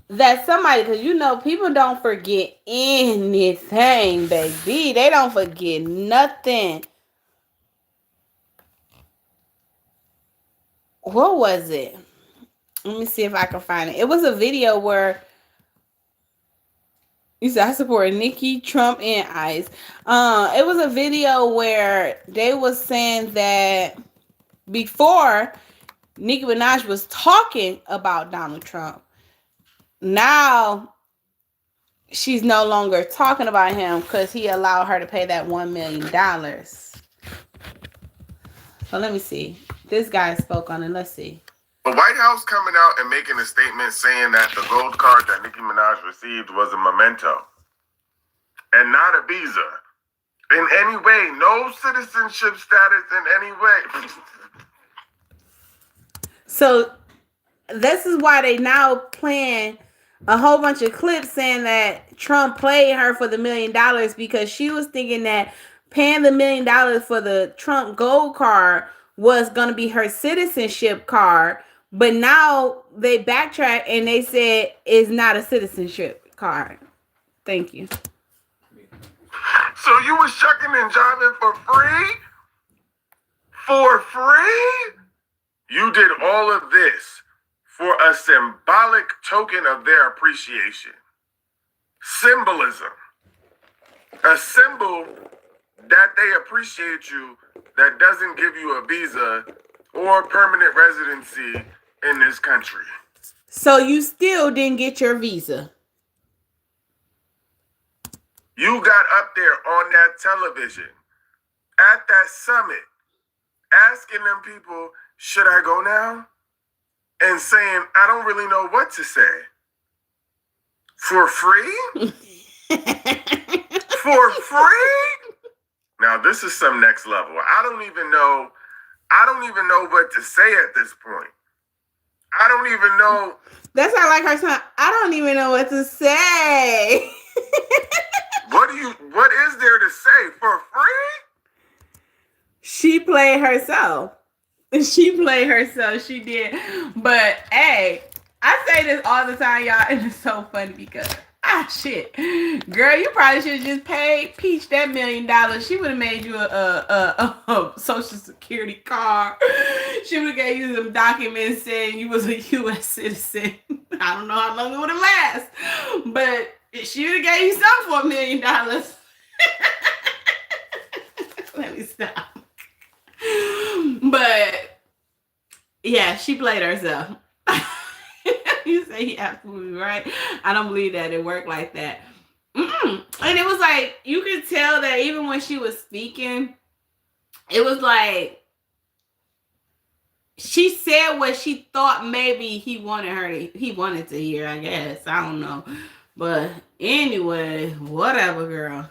that somebody, because you know, people don't forget anything, baby. They don't forget nothing. What was it? Let me see if I can find it. It was a video where you said I support Nicki, Trump, and ICE. It was a video where they was saying that before Nicki Minaj was talking about Donald Trump, now she's no longer talking about him because he allowed her to pay that $1 million. So let me see. This guy spoke on it. Let's see. The White House coming out and making a statement saying that the gold card that Nicki Minaj received was a memento and not a visa in any way. No citizenship status in any way. So this is why they now playing a whole bunch of clips saying that Trump played her for the $1 million because she was thinking that paying the $1 million for the Trump gold card was going to be her citizenship card. But now they backtrack and they said it's not a citizenship card. Thank you. So you was shucking and jiving for free? For free? You did all of this for a symbolic token of their appreciation. Symbolism. A symbol that they appreciate you that doesn't give you a visa or permanent residency in this country. So you still didn't get your visa. You got up there on that television at that summit asking them people, should I go now? And saying, I don't really know what to say. For free? For free? Now this is some next level. I don't even know what to say at this point. I don't even know. That's not like her son. I don't even know what to say. What is there to say? For free? She played herself. She played herself. She did. But hey, I say this all the time, y'all, and it's so funny because shit, girl, you probably should have just paid Peach that $1 million. She would have made you a Social Security card. She would have gave you some documents saying you was a U.S. citizen. I don't know how long it would have lasted, but she would have gave you something for $1 million. Let me stop. But yeah, she played herself. You say he absolutely right. I don't believe that it worked like that. And it was like, you could tell that even when she was speaking, it was like she said what she thought maybe he wanted to hear, I guess. I don't know. But anyway, whatever, girl.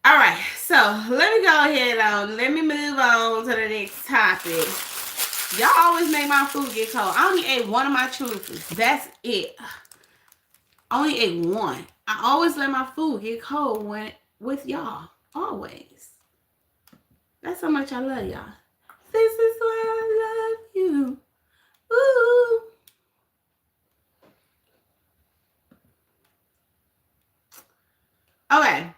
All right, so let me go ahead on. Let me move on to the next topic. Y'all always make my food get cold. I only ate one of my churros. That's it. I only ate one. I always let my food get cold with y'all. Always. That's how much I love y'all. This is why I love you. Ooh. Okay.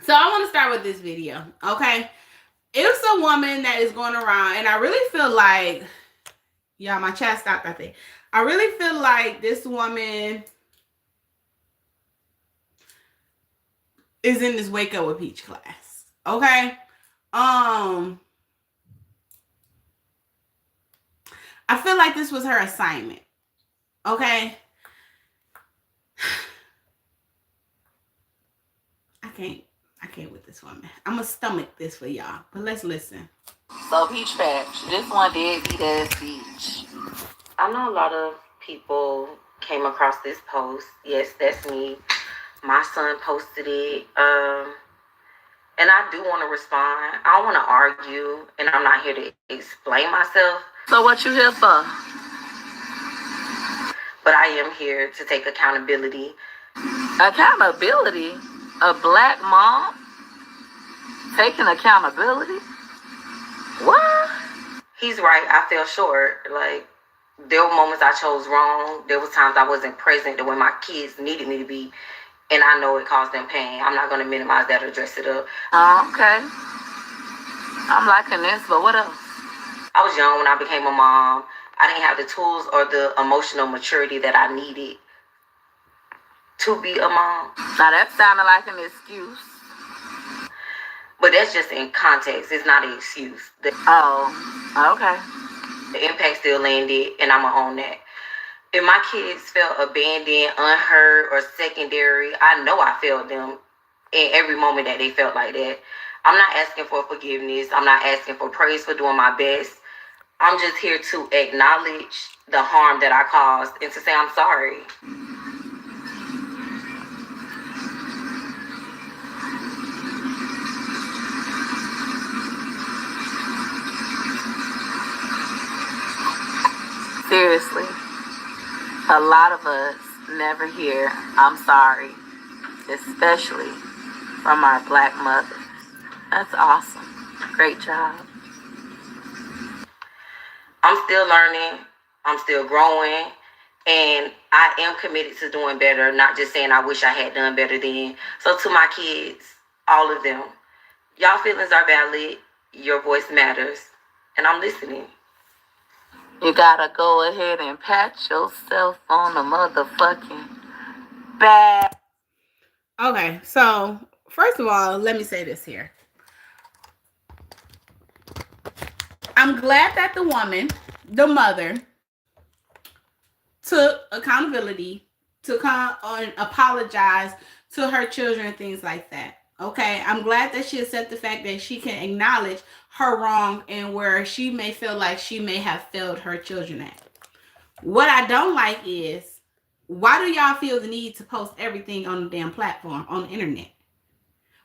So I want to start with this video. Okay. It's a woman that is going around, and I really feel like, y'all, my chat stopped, I think. I really feel like this woman is in this Wake Up with Peach class. Okay? I feel like this was her assignment. Okay? I can't with this woman. I'm gonna stomach this for y'all, but let's listen. So Peach Patch, this one did beat ass Peach. I know a lot of people came across this post. Yes, that's me. My son posted it. And I do want to respond. I don't want to argue, and I'm not here to explain myself. So what you here for? But I am here to take accountability. Accountability? A black mom taking accountability? What? he's right. I fell short. Like, there were moments I chose wrong. There was times I wasn't present the way my kids needed me to be. And I know it caused them pain. I'm not going to minimize that or dress it up. Okay. I'm liking this, but what else? I was young when I became a mom. I didn't have the tools or the emotional maturity that I needed to be a mom. Now that sounded like an excuse. But that's just in context. It's not an excuse. Okay. The impact still landed, and I'm going to own that. If my kids felt abandoned, unheard, or secondary, I know I failed them in every moment that they felt like that. I'm not asking for forgiveness. I'm not asking for praise for doing my best. I'm just here to acknowledge the harm that I caused and to say I'm sorry. Seriously, a lot of us never hear "I'm sorry," especially from our Black mothers. That's awesome. Great job. I'm still learning. I'm still growing. And I am committed to doing better, not just saying I wish I had done better then. So to my kids, all of them, y'all feelings are valid. Your voice matters. And I'm listening. You gotta go ahead and pat yourself on the motherfucking back. Okay, so first of all, let me say this here. I'm glad that the woman, the mother, took accountability to come and apologize to her children and things like that. Okay, I'm glad that she accepted the fact that she can acknowledge her wrong and where she may feel like she may have failed her children at. What I don't like is, why do y'all feel the need to post everything on the damn platform, on the internet?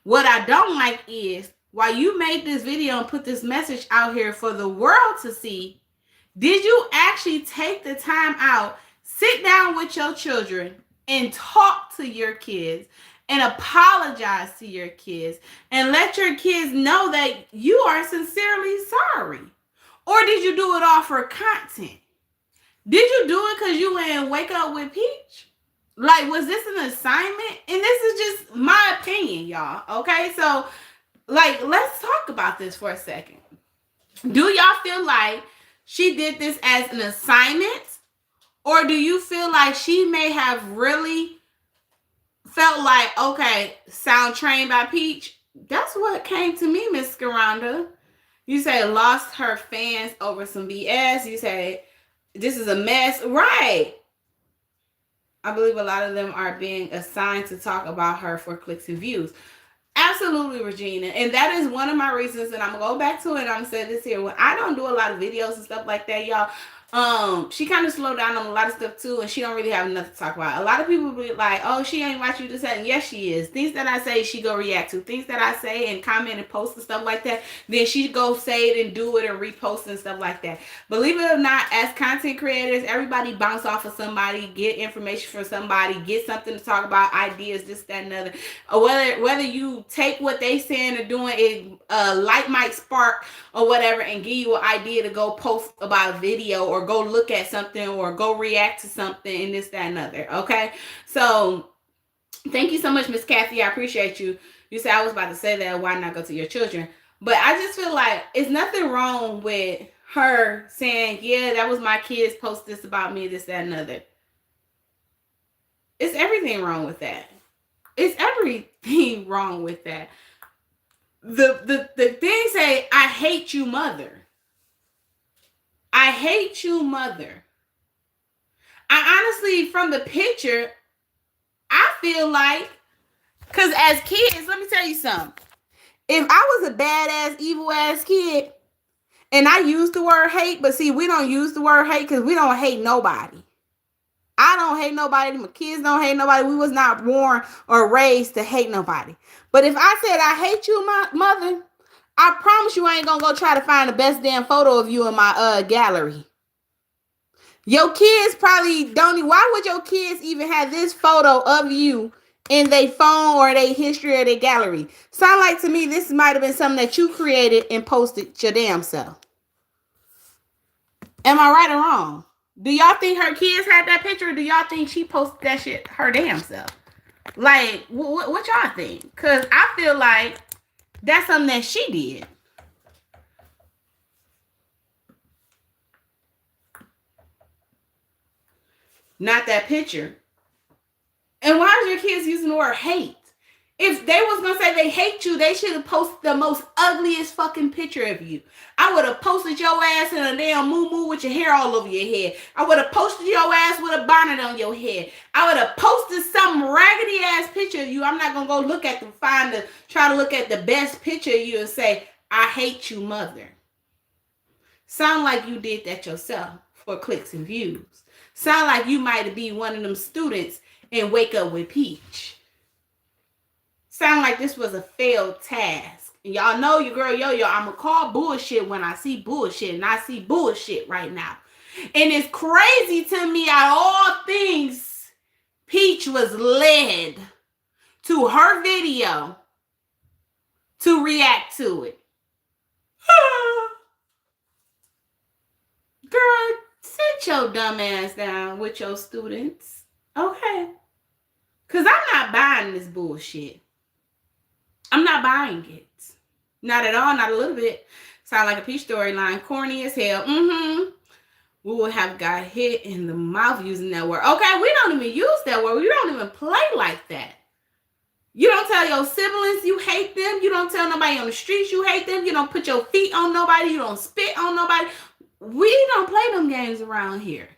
What I don't like is, while you made this video and put this message out here for the world to see, did you actually take the time out, sit down with your children and talk to your kids and apologize to your kids and let your kids know that you are sincerely sorry? Or did you do it all for content? Did you do it because you went and wake up with Peach? Like, was this an assignment? And this is just my opinion, y'all. Okay, so, like, let's talk about this for a second. Do y'all feel like she did this as an assignment? Or do you feel like she may have really felt like, okay, sound trained by Peach? That's what came to me, Miss Scaranda. You say lost her fans over some BS. You say this is a mess. Right. I believe a lot of them are being assigned to talk about her for clicks and views. Absolutely, Regina. And that is one of my reasons, and I'm going to go back to it, and I'm going to say this here. When I don't do a lot of videos and stuff like that, y'all, she kind of slowed down on a lot of stuff too, and she don't really have enough to talk about. A lot of people be like, oh, she ain't watch you do that. And yes, she is. Things that I say, she go react to. Things that I say and comment and post and stuff like that, then she go say it and do it and repost and stuff like that. Believe it or not, as content creators, everybody bounce off of somebody, get information from somebody, get something to talk about, ideas, this, that, and other. Or whether you take what they saying or doing, it light might spark or whatever and give you an idea to go post about a video or go look at something or go react to something and this, that, and other. Okay, so thank you so much, Miss Kathy. I appreciate you. You said I was about to say that, why not go to your children? But I just feel like it's nothing wrong with her saying, yeah, that was my kids post this about me, this, that, and other. It's everything wrong with that. It's everything wrong with that. The thing say, I hate you, mother. I hate you, mother. I honestly, from the picture, I feel like, because as kids, let me tell you something. If I was a badass, evil ass kid, and I used the word hate, but see, we don't use the word hate because we don't hate nobody. I don't hate nobody. My kids don't hate nobody. We was not born or raised to hate nobody. But if I said I hate you, my mother, I promise you I ain't gonna go try to find the best damn photo of you in my gallery. Your kids probably don't. Why would your kids even have this photo of you in their phone or their history or their gallery? Sound like to me this might have been something that you created and posted your damn self. Am I right or wrong? Do y'all think her kids had that picture, or do y'all think she posted that shit her damn self? Like, what y'all think? Because I feel like that's something that she did. Not that picture. And why is your kids using the word hate? If they was gonna say they hate you, they should have posted the most ugliest fucking picture of you. I would have posted your ass in a damn moo-moo with your hair all over your head. I would have posted your ass with a bonnet on your head. I would have posted some raggedy ass picture of you. I'm not gonna go look at try to look at the best picture of you and say, I hate you, mother. Sound like you did that yourself for clicks and views. Sound like you might be one of them students in Wake Up with Peach. Sound like this was a failed task. And y'all know your girl YoYo, I'm going to call bullshit when I see bullshit. And I see bullshit right now. And it's crazy to me, out of all things, Peach was led to her video to react to it. Girl, sit your dumb ass down with your students. Okay? Because I'm not buying this bullshit. I'm not buying it. Not at all, not a little bit. Sound like a Peach storyline. Corny as hell. We would have got hit in the mouth using that word. Okay, we don't even use that word. We don't even play like that. You don't tell your siblings you hate them. You don't tell nobody on the streets you hate them. You don't put your feet on nobody. You don't spit on nobody. We don't play them games around here.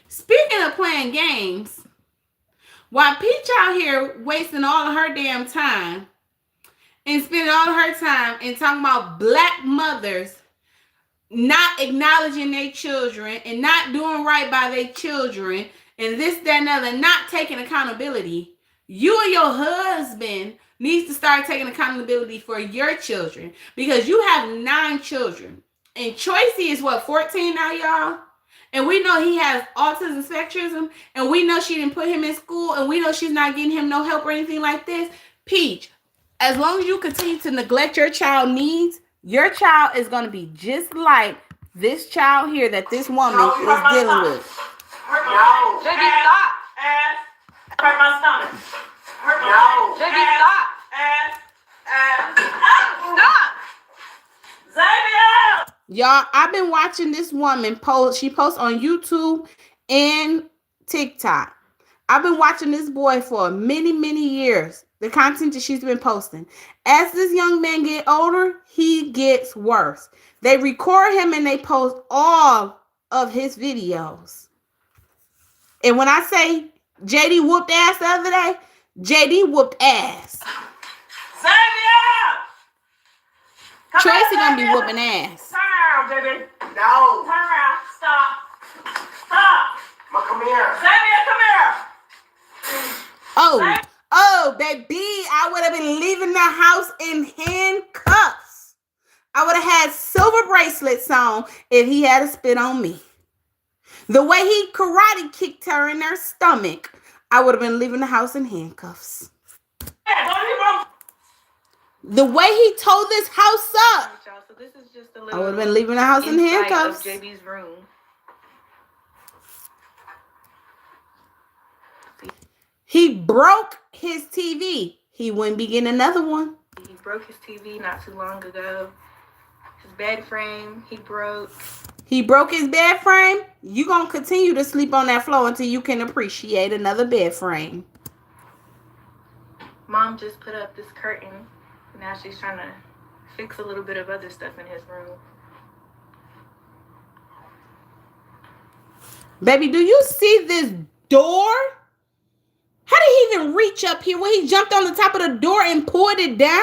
Speaking of playing games, while Peach out here wasting all of her damn time and spending all of her time and talking about black mothers not acknowledging their children and not doing right by their children and this, that, and other, not taking accountability, you and your husband needs to start taking accountability for your children, because you have 9 children. And Tracy is 14 now, y'all? And we know he has autism spectrum, and we know she didn't put him in school, and we know she's not getting him no help or anything like this. Peach, as long as you continue to neglect your child needs, your child is going to be just like this child here that this woman is dealing with. No. Baby, stop. Hurt my stomach. No. Baby, stop. Stop. Xavier. Y'all, I've been watching this woman post. She posts on YouTube and TikTok. I've been watching this boy for many, many years. The content that she's been posting. As this young man get older, he gets worse. They record him and they post all of his videos. And when I say JD whooped ass the other day, JD whooped ass. Xavier! Tracy gonna be whooping ass. Turn around, baby. No. Turn around. Stop. Stop. Come here. Xavier, come here. Oh, baby, I would have been leaving the house in handcuffs. I would have had silver bracelets on if he had a spit on me. The way he karate kicked her in her stomach, I would have been leaving the house in handcuffs. The way he tore this house up, So this is just a I would have been leaving the house in handcuffs. Of JB's room. He broke his TV. He wouldn't be getting another one. He broke his TV not too long ago. His bed frame, he broke. He broke his bed frame. You gonna continue to sleep on that floor until you can appreciate another bed frame. Mom just put up this curtain. Now she's trying to fix a little bit of other stuff in his room. Baby, do you see this door? How did he even reach up here when he jumped on the top of the door and pulled it down?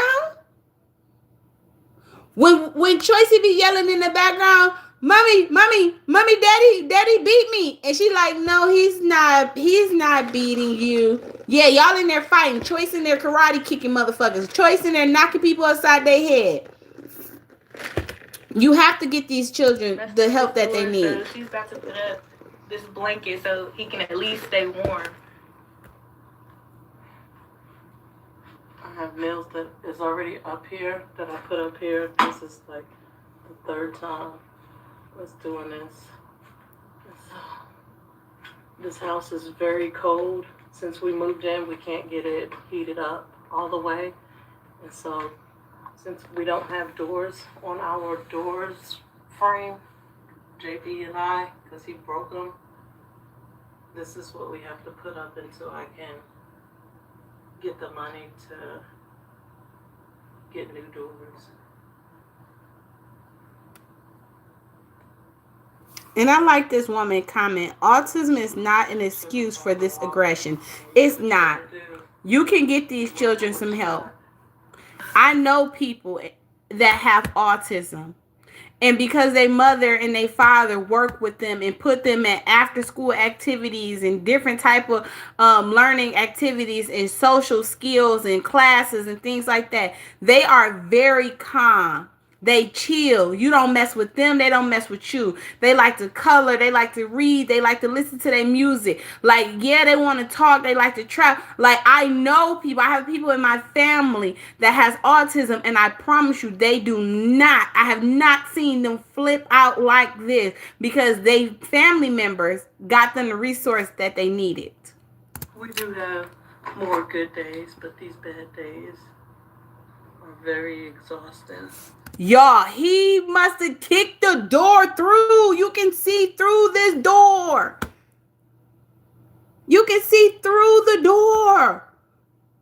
When Tracy be yelling in the background, mommy, daddy beat me. And she like, no, he's not beating you. Yeah, y'all in there fighting. Choice in there karate kicking motherfuckers. Choice in there knocking people upside their head. You have to get these children the help that they need. So she's about to put up this blanket so he can at least stay warm. I have nails that is already up here that I put up here. This is like the 3rd time. was doing this. This house is very cold. Since we moved in, we can't get it heated up all the way. And so, since we don't have doors on our doors frame, JD and I, because he broke them, this is what we have to put up until I can get the money to get new doors. And I like this woman comment. Autism is not an excuse for this aggression. It's not. You can get these children some help. I know people that have autism. And because their mother and their father work with them and put them at after school activities and different type of learning activities and social skills and classes and things like that, they are very calm. They chill. You don't mess with them. They don't mess with you. They like to color. They like to read. They like to listen to their music. Like, yeah, they want to talk. They like to trap. Like, I know people. I have people in my family that has autism, and I promise you, they do not. I have not seen them flip out like this because they family members got them the resource that they needed. We do have more good days, but these bad days are very exhausting. Y'all, he must have kicked the door through. You can see through this door. You can see through the door.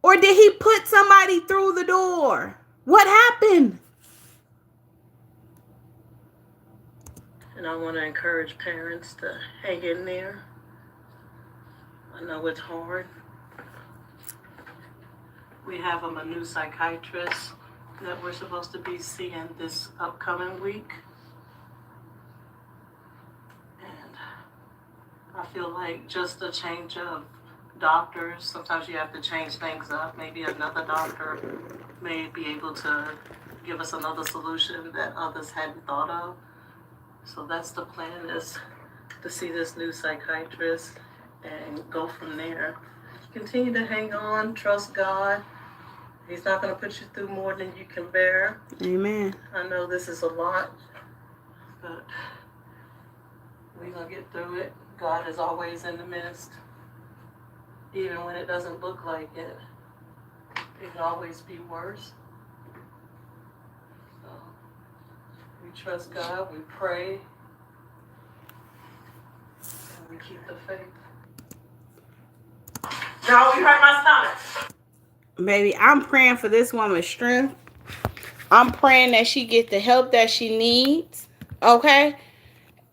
Or did he put somebody through the door? What happened? And I want to encourage parents to hang in there. I know it's hard. We have a new psychiatrist that we're supposed to be seeing this upcoming week. And I feel like just a change of doctors, sometimes you have to change things up. Maybe another doctor may be able to give us another solution that others hadn't thought of. So that's the plan, is to see this new psychiatrist and go from there. Continue to hang on, trust God. He's not going to put you through more than you can bear. Amen. I know this is a lot, but we're going to get through it. God is always in the midst. Even when it doesn't look like it, it can always be worse. So we trust God, we pray, and we keep the faith. No, you hurt my stomach. Baby, I'm praying for this woman's strength. I'm praying that she get the help that she needs. Okay?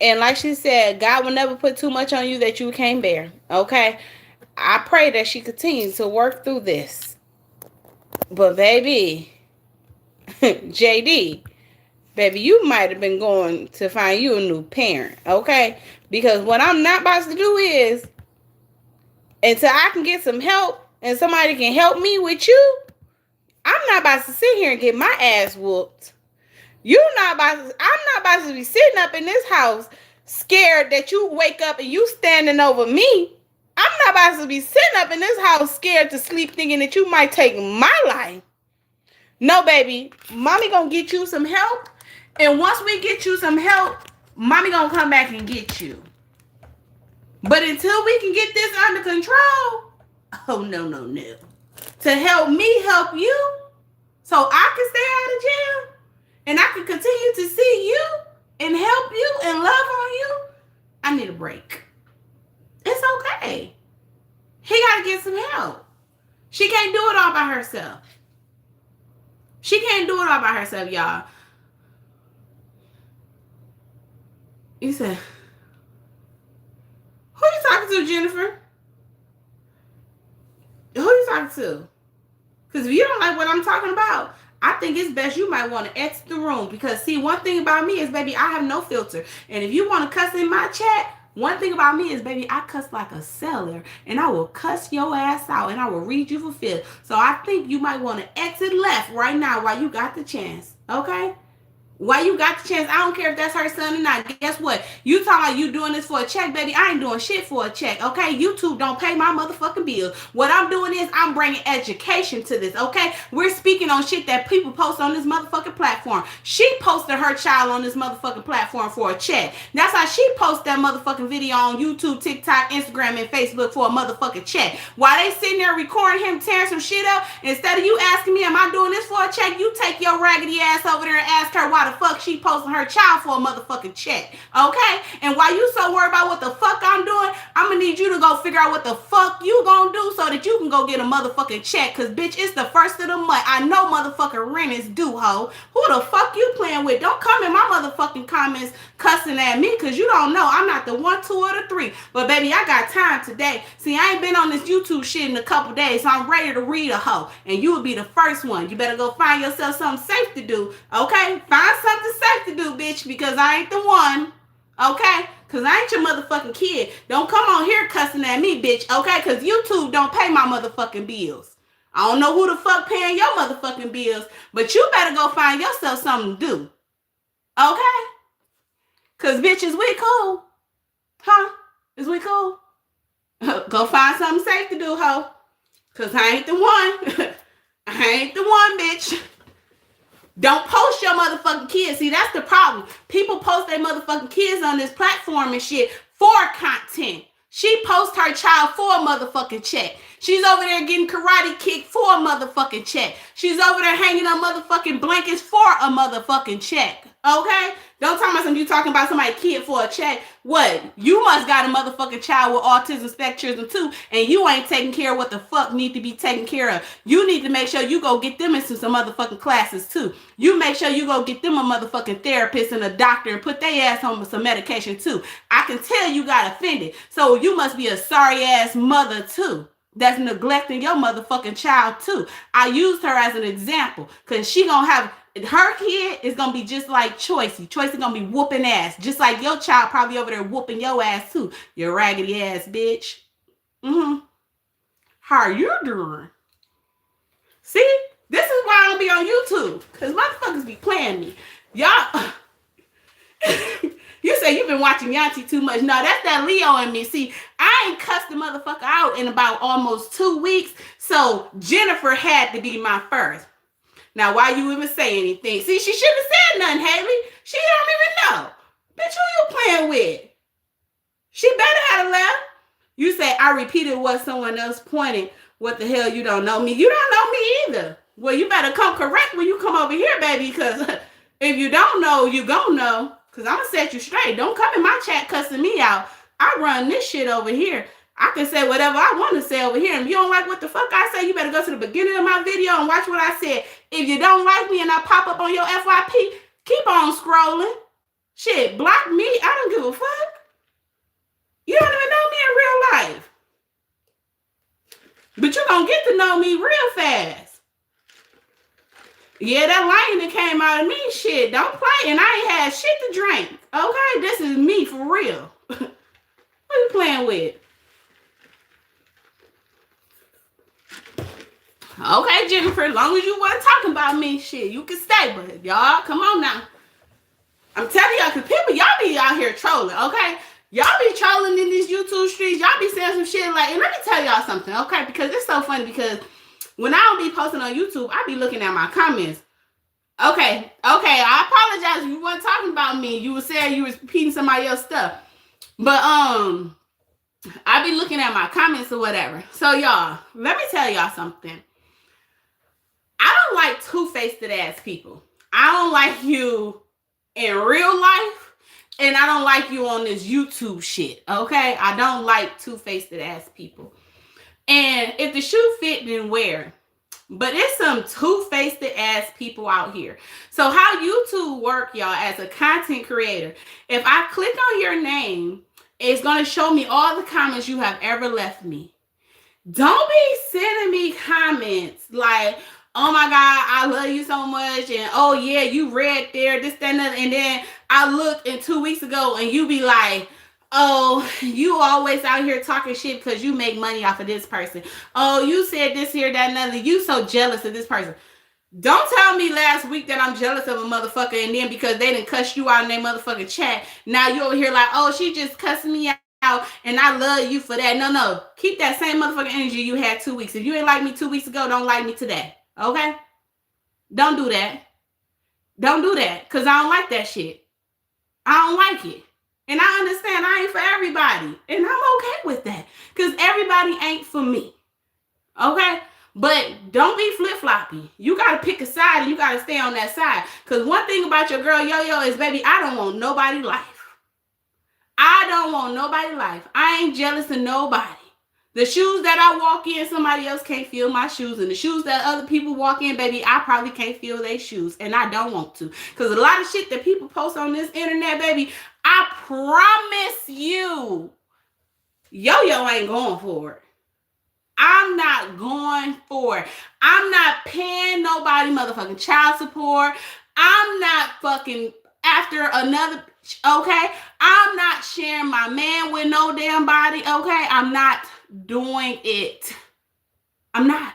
And like she said, God will never put too much on you that you can't bear. Okay? I pray that she continues to work through this. But baby, JD, baby, you might have been going to find you a new parent. Okay? Because what I'm not about to do is, until I can get some help and somebody can help me with you, I'm not about to sit here and get my ass whooped. I'm not about to be sitting up in this house scared that you wake up and you standing over me. I'm not about to be sitting up in this house scared to sleep thinking that you might take my life. No, baby. Mommy gonna get you some help. And once we get you some help, mommy gonna come back and get you. But until we can get this under control, oh, no. To help me help you so I can stay out of jail and I can continue to see you and help you and love on you, I need a break. It's okay. He got to get some help. She can't do it all by herself. She can't do it all by herself, y'all. You said, who you talking to, Jennifer? Who you talking to? Because if you don't like what I'm talking about, I think it's best you might want to exit the room. Because, see, one thing about me is, baby, I have no filter. And if you want to cuss in my chat, one thing about me is, baby, I cuss like a sailor. And I will cuss your ass out. And I will read you for filth. So I think you might want to exit left right now while you got the chance. Okay? Why you got the chance? I don't care if that's her son or not. Guess what? You talking about you doing this for a check, baby. I ain't doing shit for a check, okay? YouTube don't pay my motherfucking bills. What I'm doing is I'm bringing education to this, okay? We're speaking on shit that people post on this motherfucking platform. She posted her child on this motherfucking platform for a check. That's how she posted that motherfucking video on YouTube, TikTok, Instagram, and Facebook for a motherfucking check. While they sitting there recording him tearing some shit up, instead of you asking me, am I doing this for a check, you take your raggedy ass over there and ask her why the fuck she posting her child for a motherfucking check, okay? And while you so worried about what the fuck I'm doing, I'm gonna need you to go figure out what the fuck you gonna do so that you can go get a motherfucking check, cause bitch, it's the first of the month. I know motherfucking rent is due, ho. Who the fuck you playing with? Don't come in my motherfucking comments cussing at me, cause you don't know I'm not the 1, 2, or the 3. But baby, I got time today. See, I ain't been on this YouTube shit in a couple days, so I'm ready to read a hoe, and you will be the first one. You better go find yourself something safe to do, okay? Find something safe to do, bitch, because I ain't the one, okay? Because I ain't your motherfucking kid. Don't come on here cussing at me, bitch, okay? Because YouTube don't pay my motherfucking bills. I don't know who the fuck paying your motherfucking bills, but you better go find yourself something to do, okay? Because, bitch, is we cool? Huh? Is we cool? Go find something safe to do, ho. Because I ain't the one. I ain't the one, bitch. Don't post your motherfucking kids. See, that's the problem. People post their motherfucking kids on this platform and shit for content. She posts her child for a motherfucking check. She's over there getting karate kicked for a motherfucking check. She's over there hanging on motherfucking blankets for a motherfucking check. Okay? Don't tell me something you talking about somebody's kid for a check. What? You must got a motherfucking child with autism spectrum too, and you ain't taking care of what the fuck need to be taken care of. You need to make sure you go get them into some motherfucking classes too. You make sure you go get them a motherfucking therapist and a doctor and put their ass on some medication too. I can tell you got offended. So you must be a sorry ass mother too, that's neglecting your motherfucking child too. I used her as an example because she gonna have, her kid is gonna be just like Choicey. Choicey gonna be whooping ass, just like your child probably over there whooping your ass too. You raggedy ass bitch. How are you doing? See, this is why I don't be on YouTube, because motherfuckers be playing me. Y'all, you say you've been watching Yanti too much. No, that's that Leo in me. See, I ain't cussed the motherfucker out in about almost 2 weeks, so Jennifer had to be my first. Now, why you even say anything? See, she shouldn't have said nothing, Haley. She don't even know. Bitch, who you playing with? She better have left. You say, I repeated what someone else pointed. What the hell, you don't know me? You don't know me either. Well, you better come correct when you come over here, baby, because if you don't know, you gon' know. Because I'm going to set you straight. Don't come in my chat cussing me out. I run this shit over here. I can say whatever I want to say over here. And if you don't like what the fuck I say, you better go to the beginning of my video and watch what I said. If you don't like me and I pop up on your FYP, keep on scrolling. Shit, block me. I don't give a fuck. You don't even know me in real life. But you're going to get to know me real fast. Yeah, that lion that came out of me, shit, don't play. And I ain't had shit to drink. Okay, this is me for real. What are you playing with? Okay, Jennifer, as long as you weren't talking about me, shit, you can stay. But y'all, come on now. I'm telling y'all, because people, y'all be out here trolling, okay? Y'all be trolling in these YouTube streets. Y'all be saying some shit like, and let me tell y'all something, okay? Because it's so funny, because when I don't be posting on YouTube, I be looking at my comments. Okay, I apologize if you weren't talking about me. You were saying you was repeating somebody else's stuff. But, I be looking at my comments or whatever. So, y'all, let me tell y'all something. I don't like two-faced ass people. I don't like you in real life, and I don't like you on this YouTube shit, okay? I don't like two-faced ass people. And if the shoe fit, then wear it. But it's some two-faced ass people out here. So how YouTube work, y'all, as a content creator, if I click on your name, it's going to show me all the comments you have ever left me. Don't be sending me comments like, oh my God, I love you so much. And oh yeah, you read there, this, that, and that. And then I looked in 2 weeks ago and you be like, oh, you always out here talking shit because you make money off of this person. Oh, you said this here, that, and other. You so jealous of this person. Don't tell me last week that I'm jealous of a motherfucker and then because they didn't cuss you out in their motherfucking chat, now you over here like, oh, she just cussing me out and I love you for that. No. Keep that same motherfucking energy you had 2 weeks. If you ain't like me 2 weeks ago, don't like me today. Okay? Don't do that. Don't do that. Because I don't like that shit. I don't like it. And I understand I ain't for everybody. And I'm okay with that. Because everybody ain't for me. Okay? But don't be flip-floppy. You got to pick a side and you got to stay on that side. Because one thing about your girl YoYo is, baby, I don't want nobody life. I don't want nobody life. I ain't jealous of nobody. The shoes that I walk in, somebody else can't feel my shoes. And the shoes that other people walk in, baby, I probably can't feel their shoes. And I don't want to. Because a lot of shit that people post on this internet, baby, I promise you, YoYo ain't going for it. I'm not going for it. I'm not paying nobody motherfucking child support. I'm not fucking after another, okay? I'm not sharing my man with no damn body, okay? I'm not doing it. I'm not.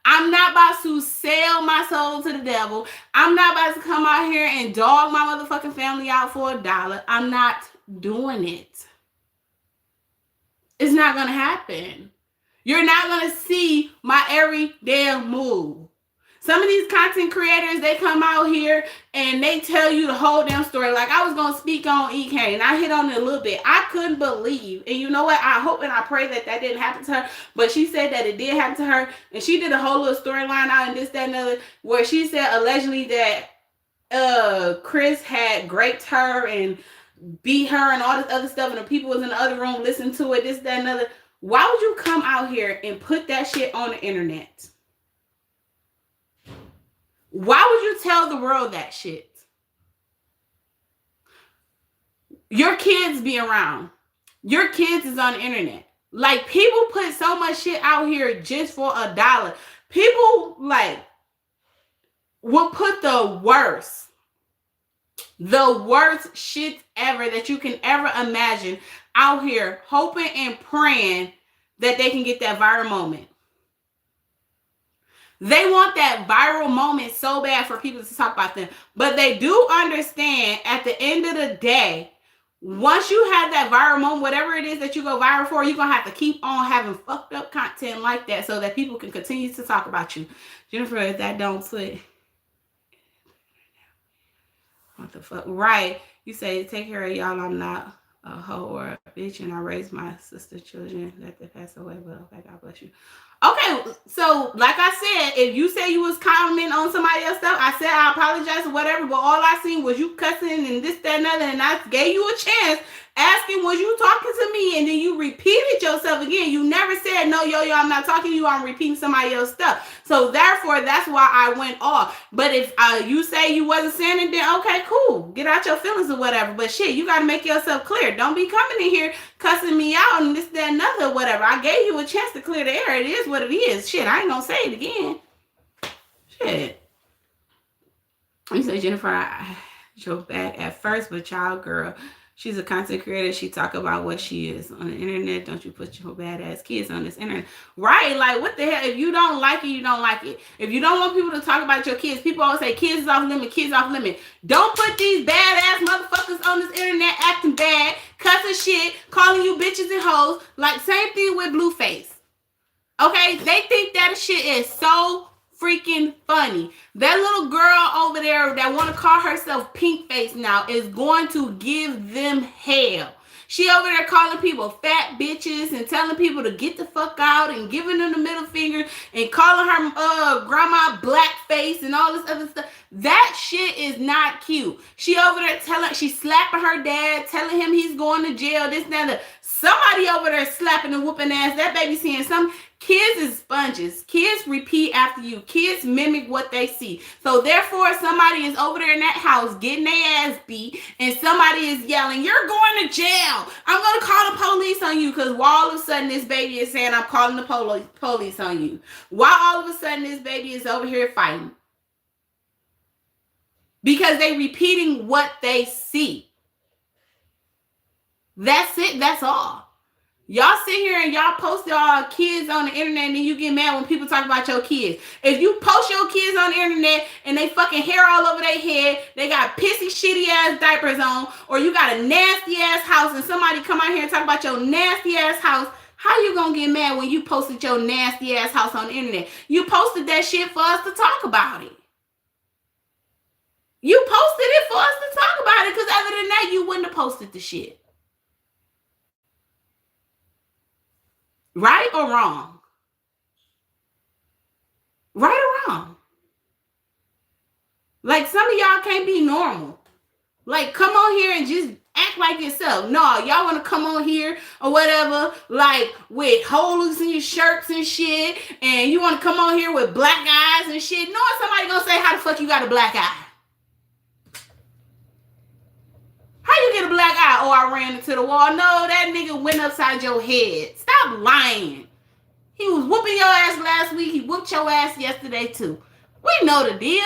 I'm not about to sell my soul to the devil. I'm not about to come out here and dog my motherfucking family out for $1. I'm not doing it. It's not gonna happen. You're not going to see my every damn move. Some of these content creators, they come out here and they tell you the whole damn story. Like I was going to speak on EK and I hit on it a little bit. I couldn't believe. And you know what? I hope and I pray that that didn't happen to her. But she said that it did happen to her. And she did a whole little storyline out and this, that, and other. Where she said allegedly that Chris had raped her and beat her and all this other stuff. And the people was in the other room listening to it, this, that, and other. Why would you come out here and put that shit on the internet? Why would you tell the world that shit? Your kids be around. Your kids is on the internet. Like, people put so much shit out here just for $1. People, like, will put the worst shit ever that you can ever imagine out here hoping and praying that they can get that viral moment. They want that viral moment so bad for people to talk about them. But they do understand at the end of the day, once you have that viral moment, whatever it is that you go viral for, you're going to have to keep on having fucked up content like that so that people can continue to talk about you. Jennifer, if that don't put... What the fuck? Right. You say, take care of y'all. I'm not a hoe or a bitch, and I raised my sister children that they passed away, but okay, God bless you. Okay, so like I said, if you say you was commenting on somebody else's stuff, I said I apologize or whatever, but all I seen was you cussing and this, that, and other, and I gave you a chance asking, was you talking to me? And then you repeated yourself again. You never said, no, yo, I'm not talking to you. I'm repeating somebody else's stuff. So therefore, that's why I went off. But if you say you wasn't saying it, then okay, cool. Get out your feelings or whatever. But shit, you got to make yourself clear. Don't be coming in here cussing me out and this, that, and other, whatever. I gave you a chance to clear the air. It is what it is. Shit, I ain't going to say it again. Shit. You say, Jennifer, I joke back at first, but child girl, she's a content creator. She talk about what she is on the internet. Don't you put your badass kids on this internet. Right? Like, what the hell? If you don't like it, you don't like it. If you don't want people to talk about your kids, people always say kids is off limit, kids off limit. Don't put these badass motherfuckers on this internet acting bad, cussing shit, calling you bitches and hoes. Like, same thing with Blueface. Okay? They think that shit is so freaking funny. That little girl over there that want to call herself Pink Face now is going to give them hell. She over there calling people fat bitches and telling people to get the fuck out and giving them the middle finger and calling her grandma blackface and all this other stuff. That shit is not cute. She over there she's slapping her dad, telling him he's going to jail, this, that. Somebody over there slapping and whooping ass. That baby seeing some. Kids is sponges. Kids repeat after you. Kids mimic what they see. So therefore, somebody is over there in that house getting their ass beat, and somebody is yelling, "You're going to jail. I'm going to call the police on you." Because all of a sudden this baby is saying, "I'm calling the police on you." While all of a sudden this baby is over here fighting. Because they repeating what they see. That's it. That's all. Y'all sit here and y'all post y'all kids on the internet and then you get mad when people talk about your kids. If you post your kids on the internet and they fucking hair all over their head, they got pissy, shitty ass diapers on, or you got a nasty ass house and somebody come out here and talk about your nasty ass house, how you gonna get mad when you posted your nasty ass house on the internet? You posted that shit for us to talk about it. You posted it for us to talk about it, because other than that, you wouldn't have posted the shit. Right or wrong? Right or wrong? Like, some of y'all can't be normal. Like, come on here and just act like yourself. No, y'all want to come on here or whatever, like with holes in your shirts and shit, and you want to come on here with black eyes and shit. No, somebody gonna say, how the fuck you got a black eye? How you get a black eye? Oh, I ran into the wall. No, that nigga went upside your head. Stop lying. He was whooping your ass last week. He whooped your ass yesterday too. We know the deal.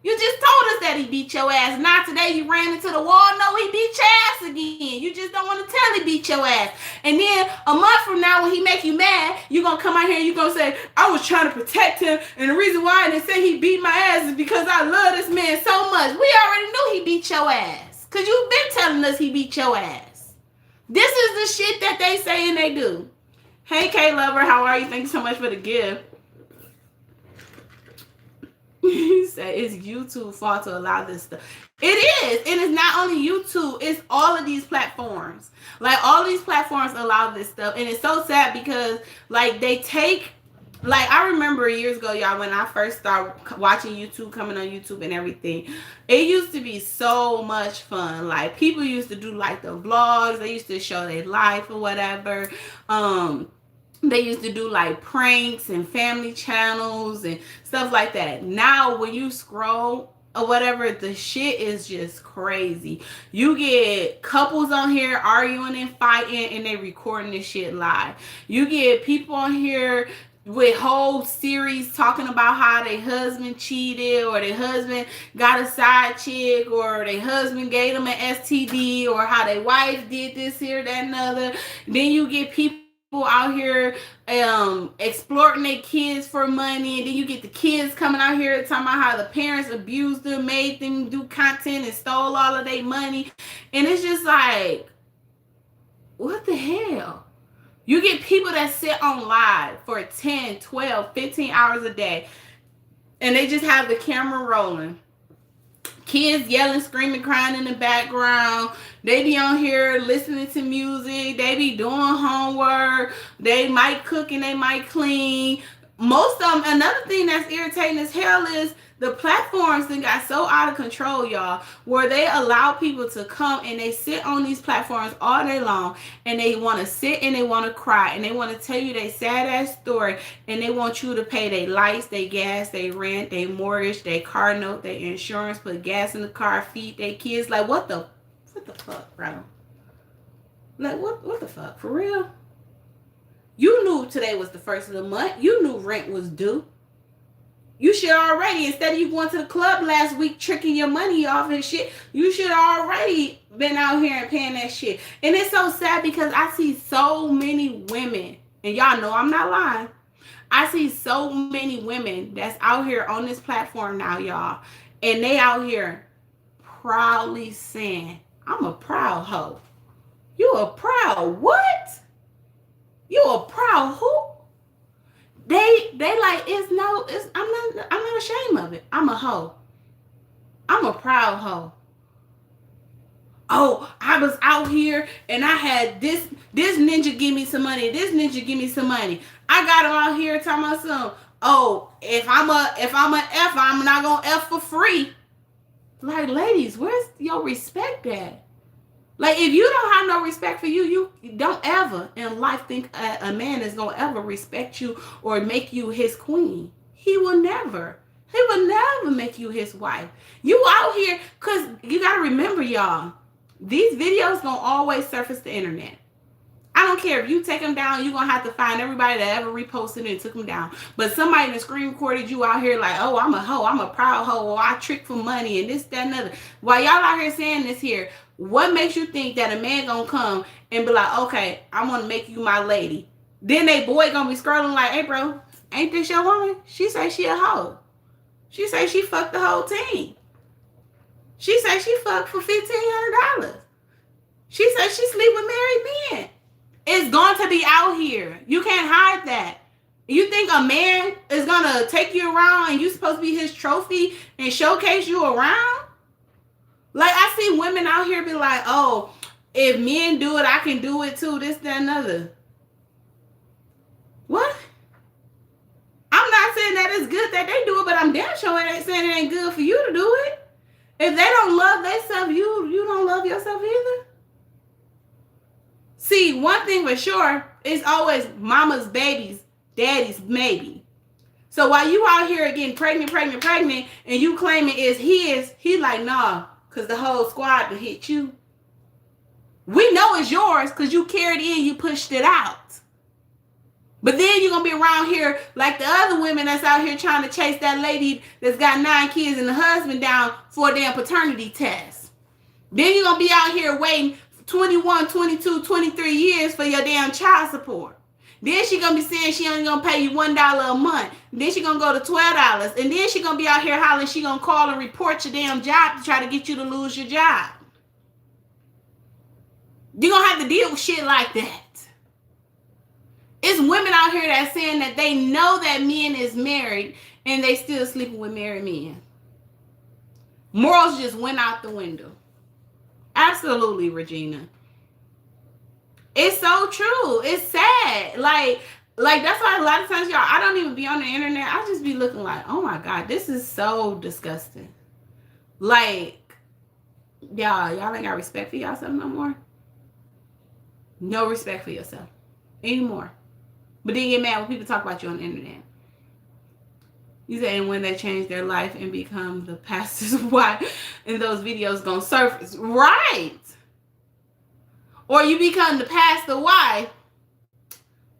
You just told us that he beat your ass. Not today you ran into the wall. No, he beat your ass again. You just don't want to tell he beat your ass. And then a month from now when he make you mad, you going to come out here and you going to say, I was trying to protect him. And the reason why I didn't say he beat my ass is because I love this man so much. We already knew he beat your ass. Because you've been telling us he beat your ass. This is the shit that they say and they do. Hey, K-Lover, how are you? Thank you so much for the gift. He said, it's YouTube's fault to allow this stuff. It is. And it's not only YouTube. It's all of these platforms. Like, all these platforms allow this stuff. And it's so sad because, like, they take... Like, I remember years ago, y'all, when I first started watching YouTube, coming on YouTube and everything, it used to be so much fun. Like, people used to do, like, the vlogs. They used to show their life or whatever. They used to do, like, pranks and family channels and stuff like that. Now, when you scroll or whatever, the shit is just crazy. You get couples on here arguing and fighting, and they recording this shit live. You get people on here with whole series talking about how their husband cheated, or their husband got a side chick, or their husband gave them an STD, or how their wife did this here, that, and other. Then you get people out here exploiting their kids for money, and then you get the kids coming out here talking about how the parents abused them, made them do content, and stole all of their money. And it's just like, what the hell? You get people that sit on live for 10, 12, 15 hours a day, and they just have the camera rolling. Kids yelling, screaming, crying in the background. They be on here listening to music. They be doing homework. They might cook and they might clean. Most of them, another thing that's irritating as hell is the platforms that got so out of control, y'all, where they allow people to come and they sit on these platforms all day long, and they want to sit and they want to cry and they want to tell you their sad ass story, and they want you to pay their lights, their gas, their rent, their mortgage, their car note, their insurance, put gas in the car, feed their kids. Like, what the fuck, bro? Like, what the fuck? For real? You knew today was the first of the month. You knew rent was due. You should already, instead of you going to the club last week tricking your money off and shit, you should already been out here and paying that shit. And it's so sad because I see so many women, and y'all know I'm not lying. I see so many women that's out here on this platform now, y'all, and they out here proudly saying, I'm a proud hoe. You a proud what? You a proud who? They like, I'm not ashamed of it. I'm a hoe. I'm a proud hoe. Oh, I was out here and I had this ninja give me some money. This ninja give me some money. I got him out here talking about some, oh, if I'm a F, I'm not gonna F for free. Like, ladies, where's your respect at? Like, if you don't have no respect for you, you don't ever in life think a man is going to ever respect you or make you his queen. He will never. He will never make you his wife. You out here, because you got to remember, y'all, these videos going to always surface the internet. I don't care if you take them down, you're going to have to find everybody that ever reposted and took them down. But somebody that screen recorded you out here like, oh, I'm a hoe, I'm a proud hoe, or I trick for money and this, that, and other. While y'all out here saying this here, What makes you think that a man gonna come and be like, okay, I want to make you my lady? Then they boy gonna be scrolling like, hey bro, ain't this your woman? She say she a hoe. She say she fucked the whole team. She say she fucked for $1,500. She said she sleep with married men. It's going to be out here. You can't hide that. You think a man is going to take you around and you supposed to be his trophy and showcase you around? Like, I see women out here be like, oh, if men do it, I can do it too, this, that, and other. What? I'm not saying that it's good that they do it, but I'm damn sure it ain't saying it ain't good for you to do it. If they don't love themselves, you don't love yourself either. See, one thing for sure, it's always mama's baby's daddy's maybe. So while you out here getting pregnant, and you claiming it's his, he like, nah, because the whole squad will hit you. We know it's yours because you carried it in, you pushed it out. But then you're going to be around here like the other women that's out here trying to chase that lady that's got 9 kids and the husband down for a damn paternity test. Then you're going to be out here waiting 21, 22, 23 years for your damn child support. Then she going to be saying she only going to pay you $1 a month. Then she going to go to $12. And then she going to be out here hollering she going to call and report your damn job to try to get you to lose your job. You're going to have to deal with shit like that. It's women out here that's saying that they know that men is married and they still sleeping with married men. Morals just went out the window. Absolutely, Regina. It's so true. It's sad. Like that's why a lot of times, y'all, I don't even be on the internet. I just be looking like, oh my God, this is so disgusting. Like, y'all ain't got respect for yourself no more. No respect for yourself anymore. But then you get mad when people talk about you on the internet. You say, and when they change their life and become the pastor's wife, and those videos gonna surface. Right. Or you become the pastor's wife.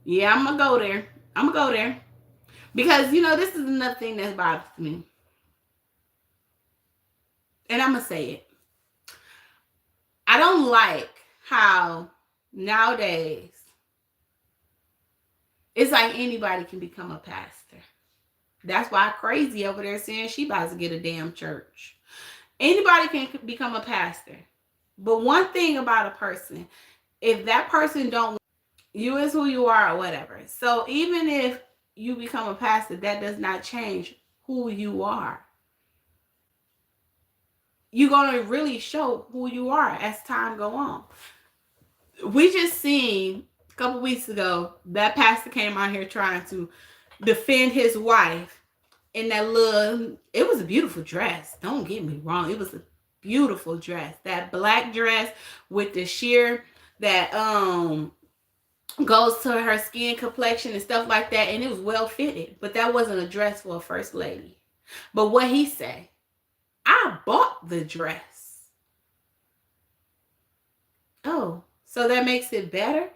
Yeah, I'm gonna go there. Because, this is another thing that bothers me. And I'm gonna say it. I don't like how nowadays it's like anybody can become a pastor. That's why Crazy over there saying she about to get a damn church. Anybody can become a pastor. But one thing about a person, if that person don't, you is who you are or whatever. So even if you become a pastor, that does not change who you are. You're going to really show who you are as time go on. We just seen a couple weeks ago, that pastor came out here trying to defend his wife in that it was a beautiful dress. Don't get me wrong. It was a beautiful dress. That black dress with the sheer that goes to her skin complexion and stuff like that. And it was well fitted. But that wasn't a dress for a first lady. But what he said, I bought the dress. Oh, so that makes it better?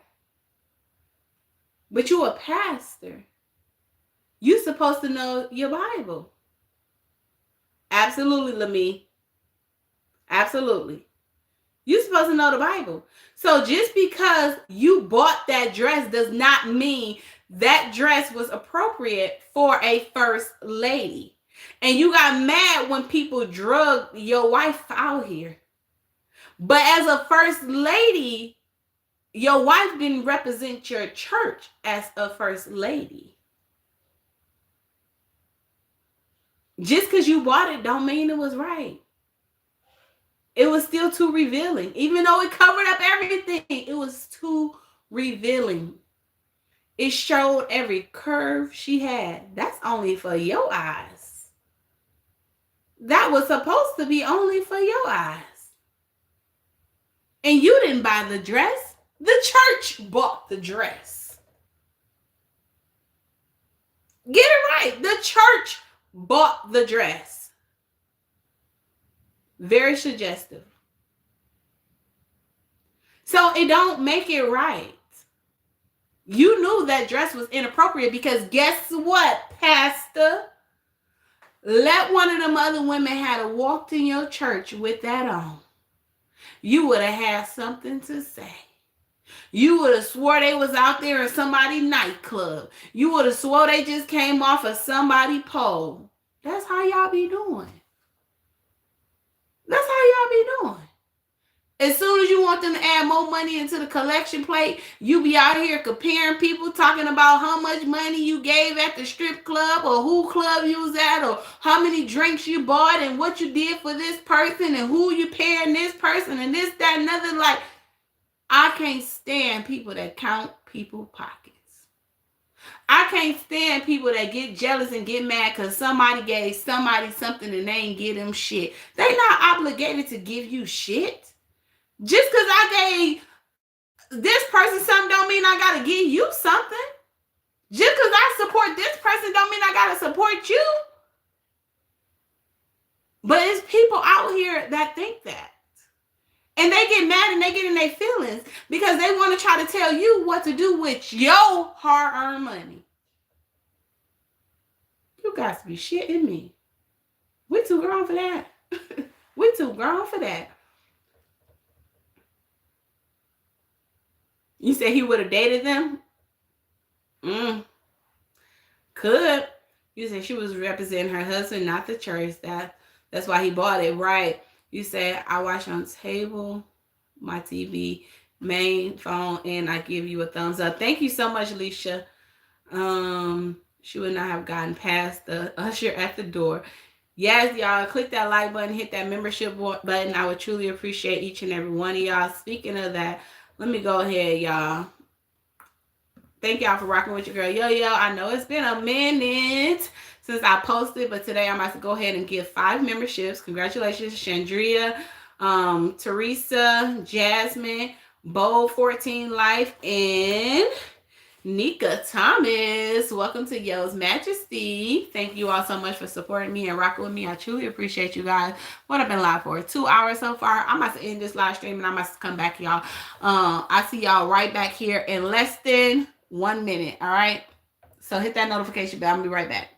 But you a pastor. You supposed to know your Bible. Absolutely, Lamie. Absolutely. You supposed to know the Bible. So just because you bought that dress does not mean that dress was appropriate for a first lady. And you got mad when people drug your wife out here. But as a first lady, your wife didn't represent your church as a first lady. Just because you bought it don't mean it was right. It was still too revealing. Even though it covered up everything, it was too revealing. It showed every curve she had. That's only for your eyes. That was supposed to be only for your eyes. And you didn't buy the dress. The church bought the dress. Get it right. The church bought the dress. Very suggestive. So it don't make it right. You knew that dress was inappropriate because guess what, Pastor? Let one of them other women had walked in your church with that on. you would have had something to say. You would have swore they was out there in somebody's nightclub. You would have swore they just came off of somebody's pole. That's how y'all be doing. That's how y'all be doing. As soon as you want them to add more money into the collection plate, you be out here comparing people, talking about how much money you gave at the strip club or who club you was at or how many drinks you bought and what you did for this person and who you paying this person and this, that, and other. Like, I can't stand people that count people's pockets. I can't stand people that get jealous and get mad because somebody gave somebody something and they ain't give them shit. They not obligated to give you shit. Just because I gave this person something don't mean I got to give you something. Just because I support this person don't mean I got to support you. But it's people out here that think that. And they get mad and they get in their feelings because they want to try to tell you what to do with your hard-earned money. You guys be shitting me. We too grown for that. We too grown for that. You said he would have dated them? Could. You said she was representing her husband, not the church. That's why he bought it, right? You said, I watch on table, my TV, main phone, and I give you a thumbs up. Thank you so much, Alicia. She would not have gotten past the usher at the door. Yes, y'all, click that like button, hit that membership button. I would truly appreciate each and every one of y'all. Speaking of that, let me go ahead, y'all. Thank y'all for rocking with your girl YoYo. I know it's been a minute since I posted, but today I'm about to go ahead and give 5 memberships. Congratulations, Chandria, Teresa, Jasmine, Bold 14 Life, and Nika Thomas. Welcome to Yo's Majesty. Thank you all so much for supporting me and rocking with me. I truly appreciate you guys. What I've been live for 2 hours so far. I'm about to end this live stream and I'm about to come back, y'all. I see y'all right back here in less than 1 minute. All right. So hit that notification bell. I'm gonna be right back.